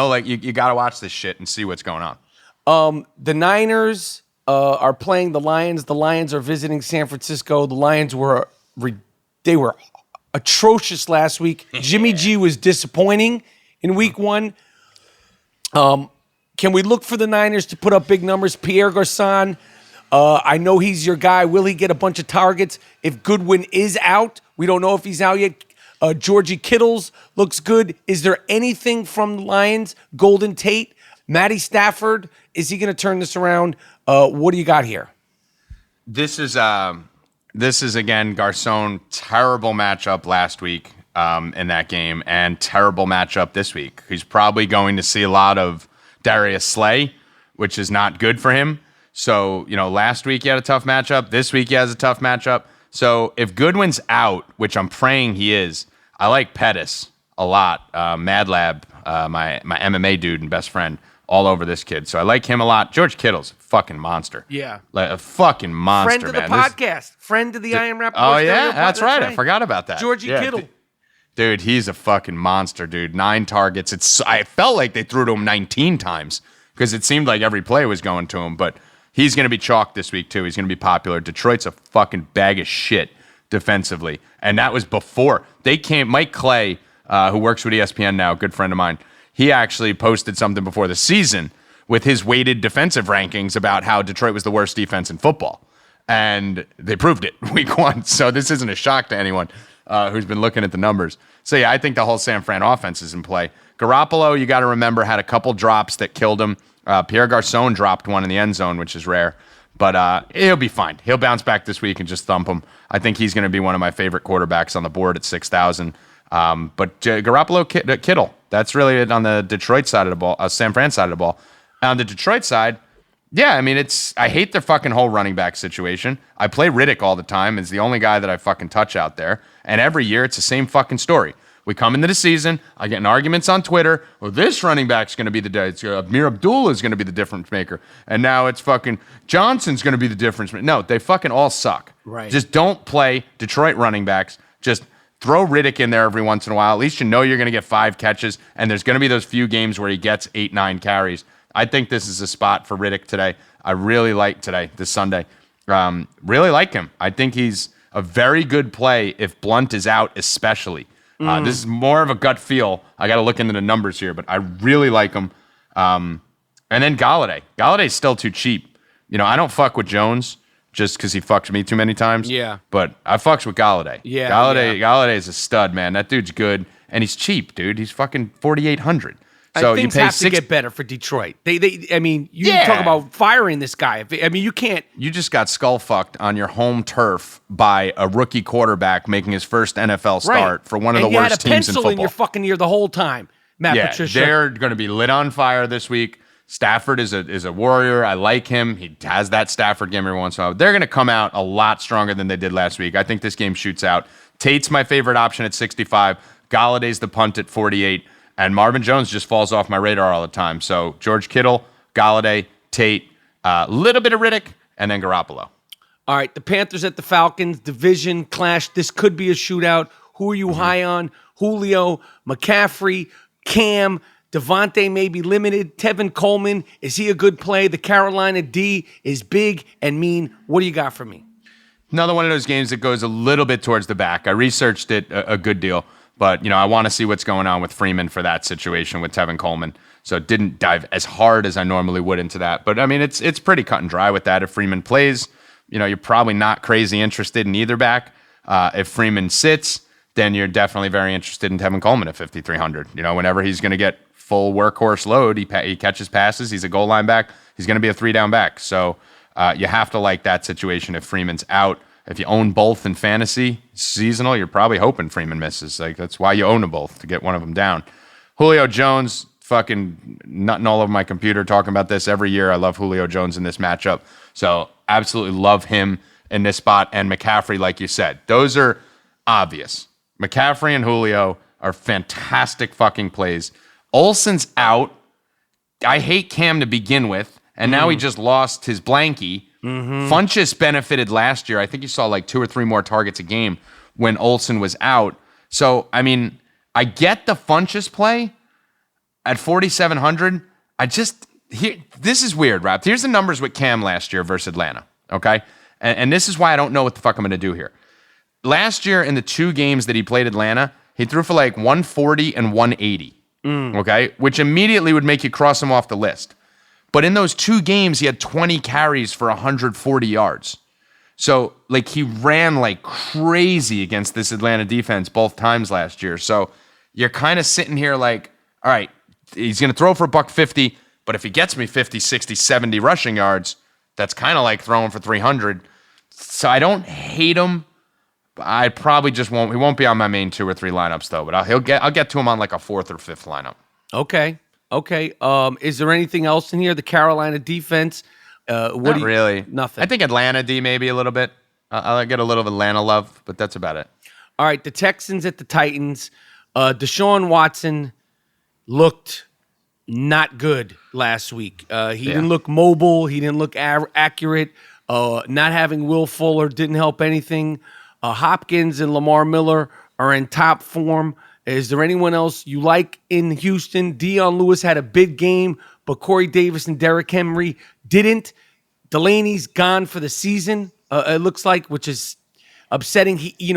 got to watch this shit and see what's going on. The Niners are playing the Lions. The Lions are visiting San Francisco. The Lions were atrocious last week. Jimmy G was disappointing in week 1. Can we look for the Niners to put up big numbers? Pierre Garçon, I know he's your guy. Will he get a bunch of targets? If Goodwin is out, we don't know if he's out yet. Georgie Kittles looks good. Is there anything from the Lions? Golden Tate, Matty Stafford, is he going to turn this around? What do you got here? This is again, Garcon, terrible matchup last week in that game and terrible matchup this week. He's probably going to see a lot of Darius Slay, which is not good for him. So, last week he had a tough matchup. This week he has a tough matchup. So if Goodwin's out, which I'm praying he is, I like Pettis a lot. Mad Lab, my MMA dude and best friend, all over this kid. So I like him a lot. George Kittle's a fucking monster. Yeah. Like a fucking monster, Friend of man. the podcast. Friend of the I Am Rapaport. Oh, yeah? That's right. I forgot about that. Georgie Kittle. Dude, he's a fucking monster, dude. 9 targets. I felt like they threw to him 19 times because it seemed like every play was going to him. But he's going to be chalked this week, too. He's going to be popular. Detroit's a fucking bag of shit defensively. And that was before. Mike Clay, who works with ESPN now, a good friend of mine, he actually posted something before the season with his weighted defensive rankings about how Detroit was the worst defense in football. And they proved it week 1. So this isn't a shock to anyone who's been looking at the numbers. So, yeah, I think the whole San Fran offense is in play. Garoppolo, you got to remember, had a couple drops that killed him. Pierre Garçon dropped one in the end zone, which is rare. But he'll be fine. He'll bounce back this week and just thump him. I think he's going to be one of my favorite quarterbacks on the board at 6,000. But Garoppolo, Kittle, that's really it on the Detroit side of the ball, San Fran side of the ball. On the Detroit side, yeah, I mean, I hate their fucking whole running back situation. I play Riddick all the time. It's the only guy that I fucking touch out there. And every year, it's the same fucking story. We come into the season, I get in arguments on Twitter. Well, this running back's going to be Amir Abdullah is going to be the difference maker. And now it's fucking Johnson's going to be the difference maker. No, they fucking all suck. Right. Just don't play Detroit running backs. Just throw Riddick in there every once in a while. At least you're going to get 5 catches, and there's going to be those few games where he gets 8, 9 carries. I think this is a spot for Riddick today. I really like this Sunday. Really like him. I think he's a very good play if Blunt is out, especially. This is more of a gut feel. I got to look into the numbers here, but I really like him. And then Galladay. Galladay's still too cheap. I don't fuck with Jones just because he fucked me too many times. Yeah. But I fucks with Galladay. Yeah. Galladay is a stud, man. That dude's good, and he's cheap, dude. He's fucking $4,800. So things you pay have to get better for Detroit. I mean, you talk about firing this guy. I mean, you can't. You just got skull fucked on your home turf by a rookie quarterback making his first NFL start for one of the worst teams in football. You had a pencil in your fucking ear the whole time, Matt Patricia. They're going to be lit on fire this week. Stafford is a warrior. I like him. He has that Stafford game every once in a while. They're going to come out a lot stronger than they did last week. I think this game shoots out. Tate's my favorite option at 65. Galladay's the punt at 48. And Marvin Jones just falls off my radar all the time. So George Kittle, Galladay, Tate, a little bit of Riddick, and then Garoppolo. All right, the Panthers at the Falcons, division clash. This could be a shootout. Who are you high on? Julio, McCaffrey, Cam, Devontae may be limited. Tevin Coleman, is he a good play? The Carolina D is big and mean. What do you got for me? Another one of those games that goes a little bit towards the back. I researched it a good deal. But, I want to see what's going on with Freeman for that situation with Tevin Coleman. So it didn't dive as hard as I normally would into that. But, I mean, it's pretty cut and dry with that. If Freeman plays, you're probably not crazy interested in either back. If Freeman sits, then you're definitely very interested in Tevin Coleman at 5,300. Whenever he's going to get full workhorse load, he catches passes, he's a goal line back, he's going to be a 3-down back. So you have to like that situation if Freeman's out. If you own both in fantasy seasonal, you're probably hoping Freeman misses. Like, that's why you own them both, to get one of them down. Julio Jones, fucking nutting all over my computer talking about this every year. I love Julio Jones in this matchup. So absolutely love him in this spot. And McCaffrey, like you said, those are obvious. McCaffrey and Julio are fantastic fucking plays. Olsen's out. I hate Cam to begin with. And now he just lost his blankie. Funchess benefited last year. I think you saw like 2 or 3 more targets a game when Olsen was out. So, I mean, I get the Funchess play at 4,700. This is weird, Rap. Here's the numbers with Cam last year versus Atlanta, okay? And this is why I don't know what the fuck I'm going to do here. Last year in the 2 games that he played Atlanta, he threw for like 140 and 180, okay? Which immediately would make you cross him off the list. But in those 2 games, he had 20 carries for 140 yards. So, like, he ran like crazy against this Atlanta defense both times last year. So, you're kind of sitting here like, all right, he's going to throw for $150, but if he gets me 50, 60, 70 rushing yards, that's kind of like throwing for 300. So, I don't hate him. I probably just won't. He won't be on my main 2 or 3 lineups, though. But I'll get to him on like a 4th or 5th lineup. Okay. Is there anything else in here? The Carolina defense Not really. Nothing. I think Atlanta D maybe a little bit. I'll get a little Atlanta love, but that's about it. All right, the Texans at the Titans. Deshaun Watson looked not good last week. He didn't look mobile. He didn't look accurate. Not having Will Fuller didn't help anything. Hopkins and Lamar Miller are in top form. Is there anyone else you like in Houston? Dion Lewis had a big game, but Corey Davis and Derrick Henry didn't. Delaney's gone for the season, it looks like, which is upsetting. He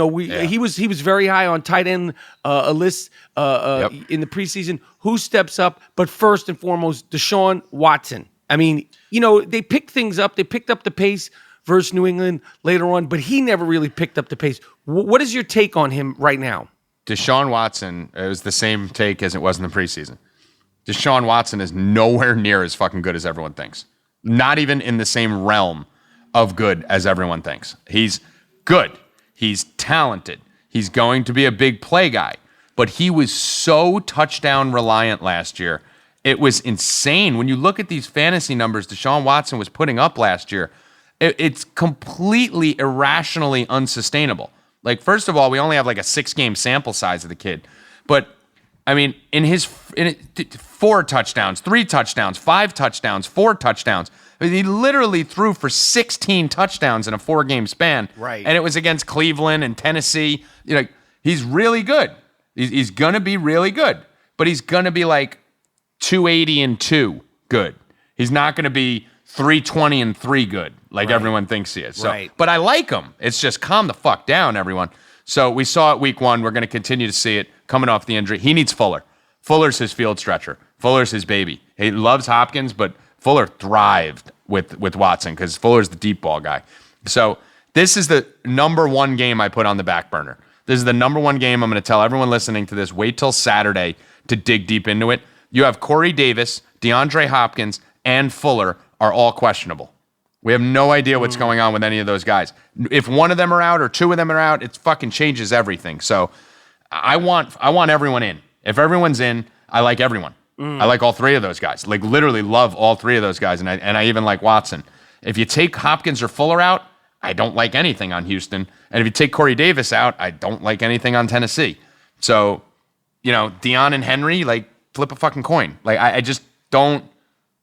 was very high on tight end list in the preseason. Who steps up? But first and foremost, Deshaun Watson. I mean, they picked things up. They picked up the pace versus New England later on, but he never really picked up the pace. What is your take on him right now? Deshaun Watson, it was the same take as it was in the preseason. Deshaun Watson is nowhere near as fucking good as everyone thinks. Not even in the same realm of good as everyone thinks. He's good. He's talented. He's going to be a big play guy. But he was so touchdown reliant last year. It was insane. When you look at these fantasy numbers Deshaun Watson was putting up last year, it's completely irrationally unsustainable. Like, first of all, we only have like a 6-game sample size of the kid. But, I mean, in 4 touchdowns, 3 touchdowns, 5 touchdowns, 4 touchdowns. I mean, he literally threw for 16 touchdowns in a 4-game span. Right. And it was against Cleveland and Tennessee. He's really good. He's going to be really good. But he's going to be like 280-2 good. He's not going to be 320-3 good like everyone thinks he is. So, but I like him. It's just calm the fuck down, everyone. So we saw it week 1. We're going to continue to see it coming off the injury. He needs Fuller. Fuller's his field stretcher. Fuller's his baby. He loves Hopkins, but Fuller thrived with Watson because Fuller's the deep ball guy. So this is the number 1 game I put on the back burner. This is the number 1 game I'm going to tell everyone listening to this, wait till Saturday to dig deep into it. You have Corey Davis, DeAndre Hopkins, and Fuller are all questionable. We have no idea what's going on with any of those guys. If one of them are out or 2 of them are out, it fucking changes everything. So I want everyone in. If everyone's in, I like everyone. I like all 3 of those guys. Like, literally love all 3 of those guys, and I even like Watson. If you take Hopkins or Fuller out, I don't like anything on Houston. And if you take Corey Davis out, I don't like anything on Tennessee. So, Dion and Henry, like, flip a fucking coin. Like, I just don't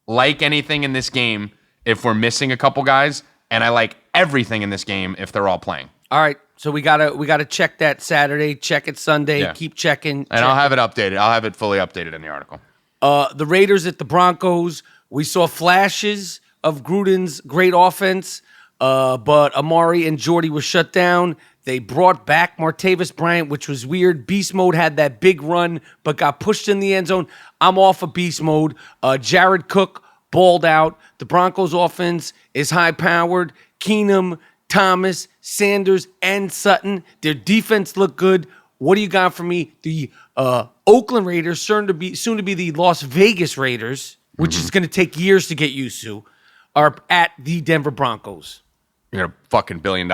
like anything in this game if we're missing a couple guys, and I like everything in this game if they're all playing. All right, so we gotta check that Saturday, check it Sunday, keep checking. And I'll have it updated. I'll have it fully updated in the article. The Raiders at the Broncos. We saw flashes of Gruden's great offense, but Amari and Jordy were shut down. They brought back Martavis Bryant, which was weird. Beast Mode had that big run, but got pushed in the end zone. I'm off of Beast Mode. Jared Cook balled out. The Broncos offense is high-powered. Keenum, Thomas, Sanders, and Sutton. Their defense looked good. What do you got for me? The Oakland Raiders, soon to be the Las Vegas Raiders, which is going to take years to get used to, are at the Denver Broncos. You're a fucking $1 billion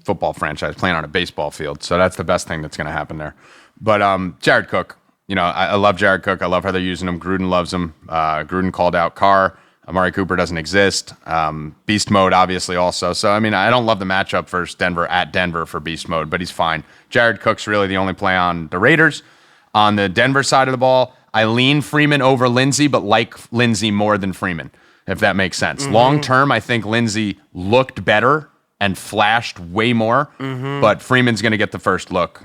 football franchise playing on a baseball field. So that's the best thing that's going to happen there. But Jared Cook, I love Jared Cook. I love how they're using him. Gruden loves him. Gruden called out Carr. Amari Cooper doesn't exist. Beast Mode, obviously, also. So, I don't love the matchup versus Denver at Denver for Beast Mode, but he's fine. Jared Cook's really the only play on the Raiders. On the Denver side of the ball, I lean Freeman over Lindsey, but like Lindsey more than Freeman, if that makes sense. Long term, I think Lindsey looked better and flashed way more, but Freeman's going to get the first look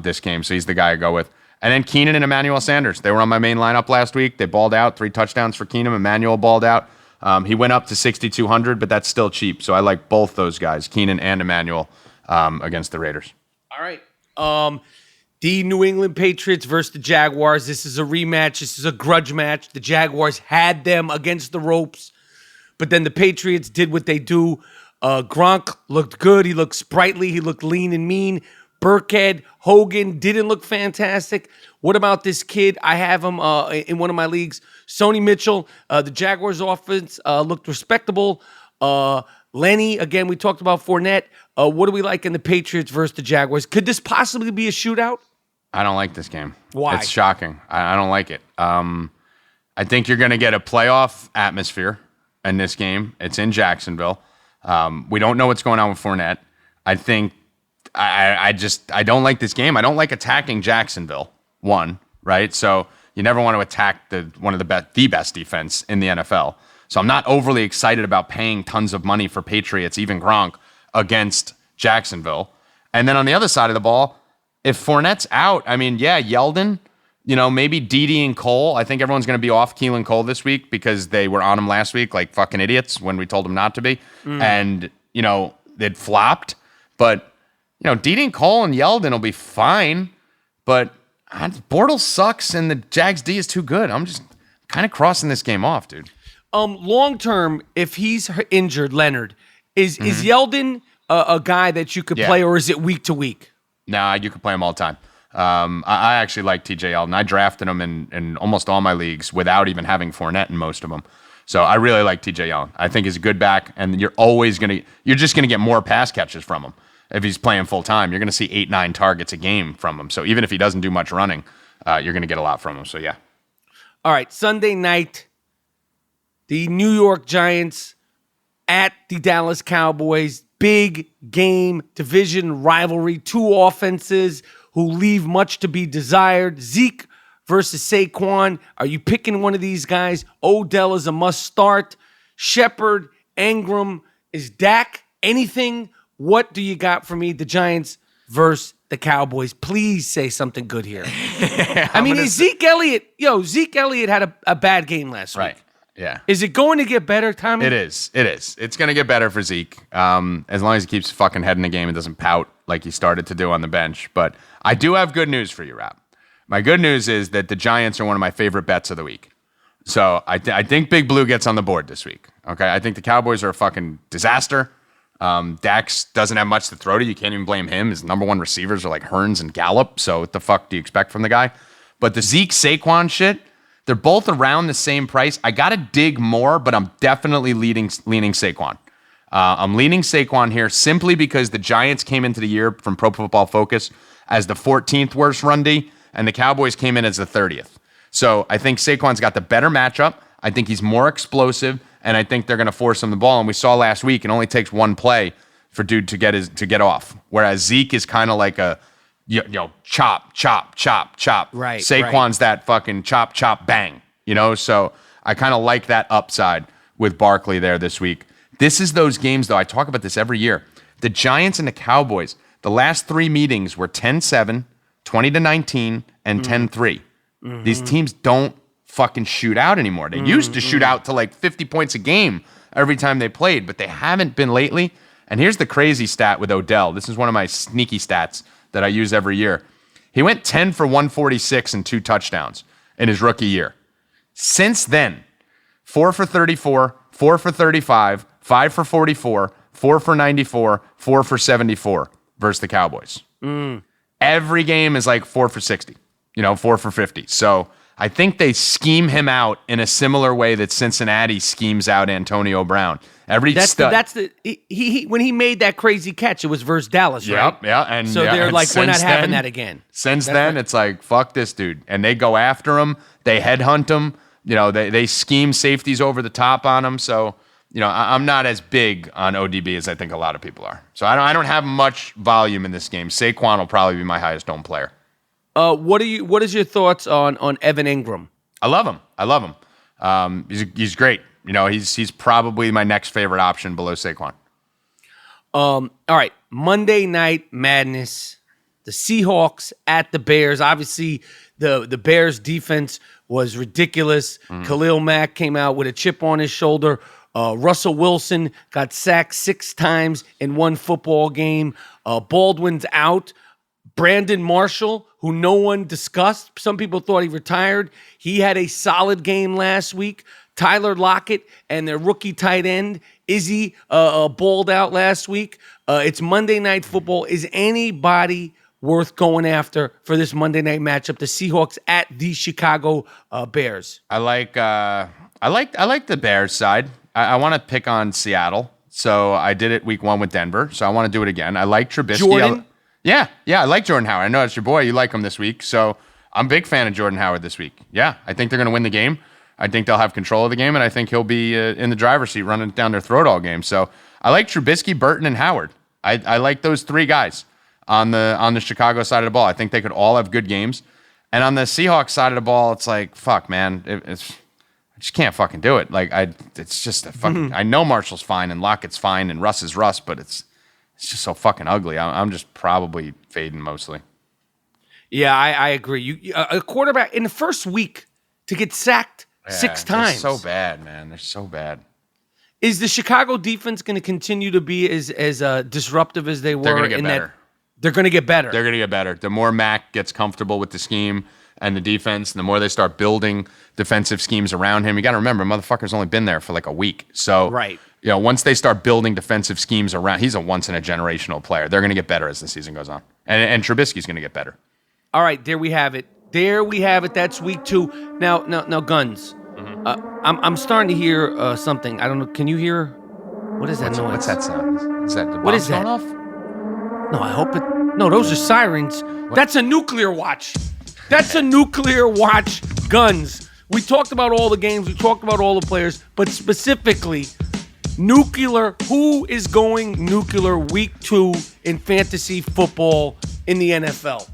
this game, so he's the guy I go with. And then Keenan and Emmanuel Sanders. They were on my main lineup last week. They balled out. 3 touchdowns for Keenan. Emmanuel balled out. He went up to 6,200, but that's still cheap. So I like both those guys, Keenan and Emmanuel, against the Raiders. All right. The New England Patriots versus the Jaguars. This is a rematch. This is a grudge match. The Jaguars had them against the ropes, but then the Patriots did what they do. Gronk looked good. He looked sprightly. He looked lean and mean. Burkhead, Hogan didn't look fantastic. What about this kid? I have him in one of my leagues. Sony Mitchell, the Jaguars offense looked respectable. Lenny, again, we talked about Fournette. What do we like in the Patriots versus the Jaguars? Could this possibly be a shootout? I don't like this game. Why? It's shocking. I don't like it. I think you're going to get a playoff atmosphere. in this game. It's in Jacksonville. We don't know what's going on with Fournette. I think I don't like this game. I don't like attacking Jacksonville. One, right? So you never want to attack one of the best defense in the NFL. So I'm not overly excited about paying tons of money for Patriots, even Gronk, against Jacksonville. And then on the other side of the ball, if Fournette's out, I mean, yeah, Yeldon, maybe Dede and Cole. I think everyone's going to be off Keelan Cole this week because they were on him last week like fucking idiots when we told them not to be. And, they'd flopped. But, Dede and Cole and Yeldon will be fine. But Bortles sucks and the Jags D is too good. I'm just kind of crossing this game off, dude. Long term, if he's injured, Leonard, is Yeldon a guy that you could play, or is it week to week? Nah, you could play him all the time. I actually like TJ Yeldon. I drafted him in almost all my leagues without even having Fournette in most of them. So I really like TJ Yeldon. I think he's a good back, and you're just gonna get more pass catches from him if he's playing full time. You're gonna see 8-9 targets a game from him. So even if he doesn't do much running, you're gonna get a lot from him. So yeah. All right, Sunday night, the New York Giants at the Dallas Cowboys. Big game, division rivalry, two offenses who leave much to be desired. Zeke versus Saquon. Are you picking one of these guys? Odell is a must start. Shepard, Ingram, is Dak anything? What do you got for me? The Giants versus the Cowboys. Please say something good here. Zeke Elliott had a bad game last week. Right. Yeah. Is it going to get better, Tommy? It is. It's going to get better for Zeke. As long as he keeps fucking head in the game and doesn't pout like he started to do on the bench. But I do have good news for you, Rap. My good news is that the Giants are one of my favorite bets of the week. So I think Big Blue gets on the board this week. Okay. I think the Cowboys are a fucking disaster. Dax doesn't have much to throw to. You can't even blame him. His number one receivers are like Hearns and Gallup. So what the fuck do you expect from the guy? But the Zeke Saquon shit, they're both around the same price. I got to dig more, but I'm definitely leaning Saquon. I'm leaning Saquon here simply because the Giants came into the year from Pro Football Focus as the 14th worst run D, and the Cowboys came in as the 30th. So I think Saquon's got the better matchup. I think he's more explosive, and I think they're going to force him the ball. And we saw last week it only takes one play for dude to get off, whereas Zeke is kind of like a chop, chop, chop, chop. Right. Saquon's that fucking chop, chop, bang. So I kind of like that upside with Barkley there this week. This is those games, though. I talk about this every year. The Giants and the Cowboys, the last three meetings were 10-7, 20-19, and 10-3. These teams don't fucking shoot out anymore. They used to shoot out to like 50 points a game every time they played, but they haven't been lately. And here's the crazy stat with Odell. This is one of my sneaky stats that I use every year. He went 10 for 146 and 2 touchdowns in his rookie year. Since then, 4 for 34, 4 for 35, 5 for 44, 4 for 94, 4 for 74 versus the Cowboys. Every game is like 4 for 60, 4 for 50. So I think they scheme him out in a similar way that Cincinnati schemes out Antonio Brown. When he made that crazy catch, it was versus Dallas, right? Yeah, and so they're like, we're not having that again. Since then, it's like, fuck this dude, and they go after him. They headhunt him. They scheme safeties over the top on him. So I'm not as big on ODB as I think a lot of people are. So I don't have much volume in this game. Saquon will probably be my highest owned player. What is your thoughts on Evan Ingram? I love him. He's great. He's probably my next favorite option below Saquon. All right, Monday Night Madness. The Seahawks at the Bears. Obviously, the Bears defense was ridiculous. Khalil Mack came out with a chip on his shoulder. Russell Wilson got sacked 6 times in one football game. Baldwin's out. Brandon Marshall, who no one discussed. Some people thought he retired. He had a solid game last week. Tyler Lockett and their rookie tight end, Izzy, balled out last week. It's Monday Night Football. Is anybody worth going after for this Monday night matchup? The Seahawks at the Chicago Bears. I like the Bears side. I want to pick on Seattle. So I did it week 1 with Denver. So I want to do it again. I like Trubisky. Jordan? Yeah, I like Jordan Howard. I know it's your boy. You like him this week. So I'm a big fan of Jordan Howard this week. Yeah, I think they're going to win the game. I think they'll have control of the game, and I think he'll be in the driver's seat running down their throat all game. So I like Trubisky, Burton, and Howard. I like those three guys on the Chicago side of the ball. I think they could all have good games. And on the Seahawks side of the ball, it's like, fuck, man. I just can't fucking do it. Like, it's just a fucking... I know Marshall's fine, and Lockett's fine, and Russ is Russ, but it's just so fucking ugly. I'm just probably fading mostly. Yeah, I agree. A quarterback in the first week to get sacked 6 times. They're so bad, man. They're so bad. Is the Chicago defense going to continue to be as disruptive as they were? They're going to get better. They're going to get better. They're going to get better. The more Mac gets comfortable with the scheme and the defense, the more they start building defensive schemes around him. You got to remember, motherfucker's only been there for like a week. So, right. Once they start building defensive schemes around, he's a once-in-a-generational player. They're going to get better as the season goes on. And Trubisky's going to get better. All right, there we have it. That's week 2. Now, Guns. I'm starting to hear something. I don't know. Can you hear? What is that noise? What's that sound? Is that the what is bombs that? going off? No, I hope it. No, those are sirens. What? That's a nuclear watch. That's a nuclear watch. Guns. We talked about all the games. We talked about all the players, but specifically, nuclear. Who is going nuclear week 2 in fantasy football in the NFL?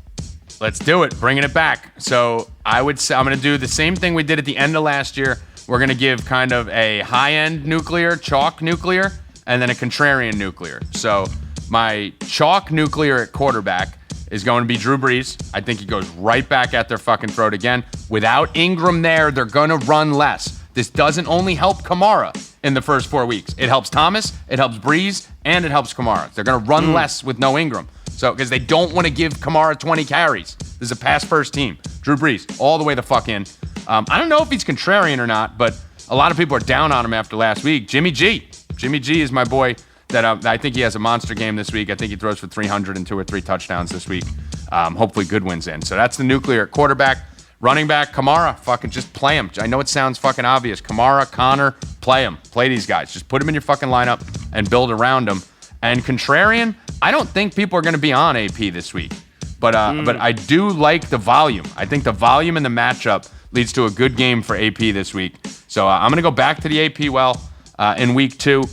Let's do it. Bringing it back. So I would say I'm going to do the same thing we did at the end of last year. We're going to give kind of a high-end nuclear, chalk nuclear, and then a contrarian nuclear. So my chalk nuclear at quarterback is going to be Drew Brees. I think he goes right back at their fucking throat again. Without Ingram there, they're going to run less. This doesn't only help Kamara in the first 4 weeks. It helps Thomas, it helps Brees, and it helps Kamara. They're going to run less with no Ingram. So, because they don't want to give Kamara 20 carries. This is a pass-first team. Drew Brees, all the way the fuck in. I don't know if he's contrarian or not, but a lot of people are down on him after last week. Jimmy G. Jimmy G is my boy that I think he has a monster game this week. I think he throws for 300 and 2 or 3 touchdowns this week. Hopefully Goodwin's in. So that's the nuclear at quarterback. Running back, Kamara, fucking just play him. I know it sounds fucking obvious. Kamara, Connor, play him. Play these guys. Just put them in your fucking lineup and build around them. And contrarian, I don't think people are going to be on AP this week. But I do like the volume. I think the volume in the matchup leads to a good game for AP this week. So I'm going to go back to the AP well in week 2.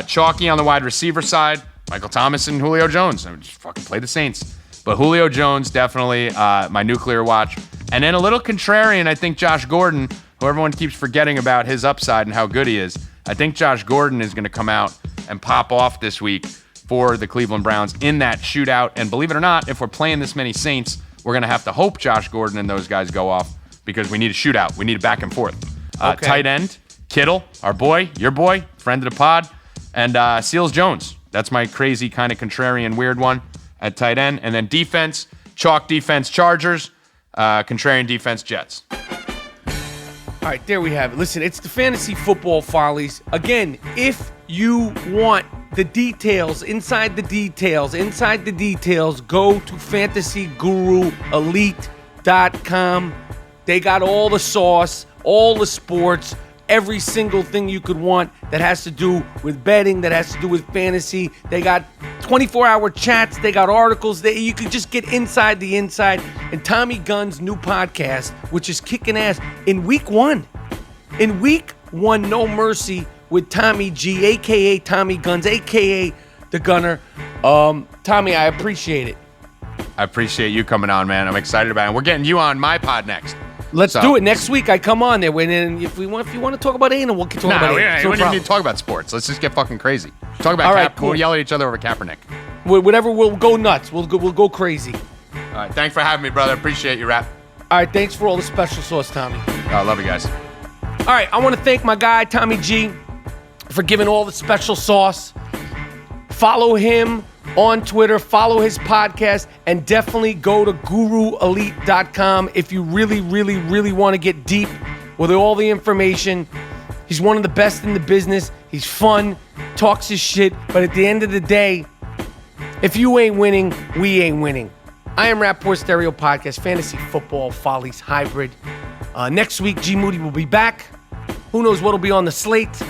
Chalky on the wide receiver side, Michael Thomas and Julio Jones. I mean, just fucking play the Saints. But Julio Jones, definitely my nuclear watch. And then a little contrarian, I think Josh Gordon, who everyone keeps forgetting about his upside and how good he is. I think Josh Gordon is going to come out and pop off this week for the Cleveland Browns in that shootout. And believe it or not, if we're playing this many Saints, we're going to have to hope Josh Gordon and those guys go off because we need a shootout. We need a back and forth. Okay. Tight end, Kittle, our boy, your boy, friend of the pod, and Seals Jones. That's my crazy kind of contrarian weird one at tight end. And then defense, chalk defense, Chargers, contrarian defense, Jets. All right, there we have it. Listen, it's the Fantasy Football Follies. Again, if you want the details, inside the details, go to fantasyguruelite.com. They got all the sauce, all the sports, every single thing you could want that has to do with betting, that has to do with fantasy. They got 24-hour chats. They got articles. You could just get inside the inside. And Tommy Gunn's new podcast, which is kicking ass in week 1. In week 1, No Mercy with Tommy G, a.k.a. Tommy Guns, a.k.a. The Gunner. Tommy, I appreciate it. I appreciate you coming on, man. I'm excited about it. And we're getting you on my pod next. Let's do it. Next week, I come on there. And if you want to talk about anal, we'll talk about anal. We don't even need to talk about sports. Let's just get fucking crazy. Talk about cool. We'll yell at each other over Kaepernick. Whatever, we'll go nuts. We'll go crazy. All right, thanks for having me, brother. Appreciate you, Rap. All right, thanks for all the special sauce, Tommy. I love you guys. All right, I want to thank my guy, Tommy G, for giving all the special sauce. Follow him on Twitter, follow his podcast, and definitely go to guruelite.com if you really, really, really want to get deep with all the information. He's one of the best in the business. He's fun, talks his shit, but at the end of the day, if you ain't winning, we ain't winning. I am Rapaport Stereo Podcast, Fantasy Football Follies Hybrid. Next week, G Moody will be back. Who knows what'll be on the slate,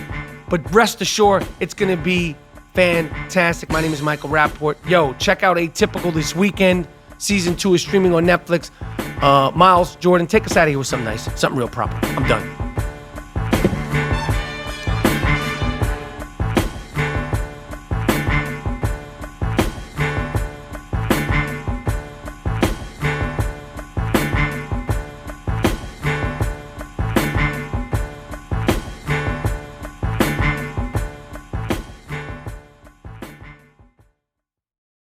but rest assured, it's going to be fantastic. My name is Michael Rapaport. Yo, check out Atypical this weekend. Season 2 is streaming on Netflix. Miles, Jordan, take us out of here with something nice, something real proper. I'm done.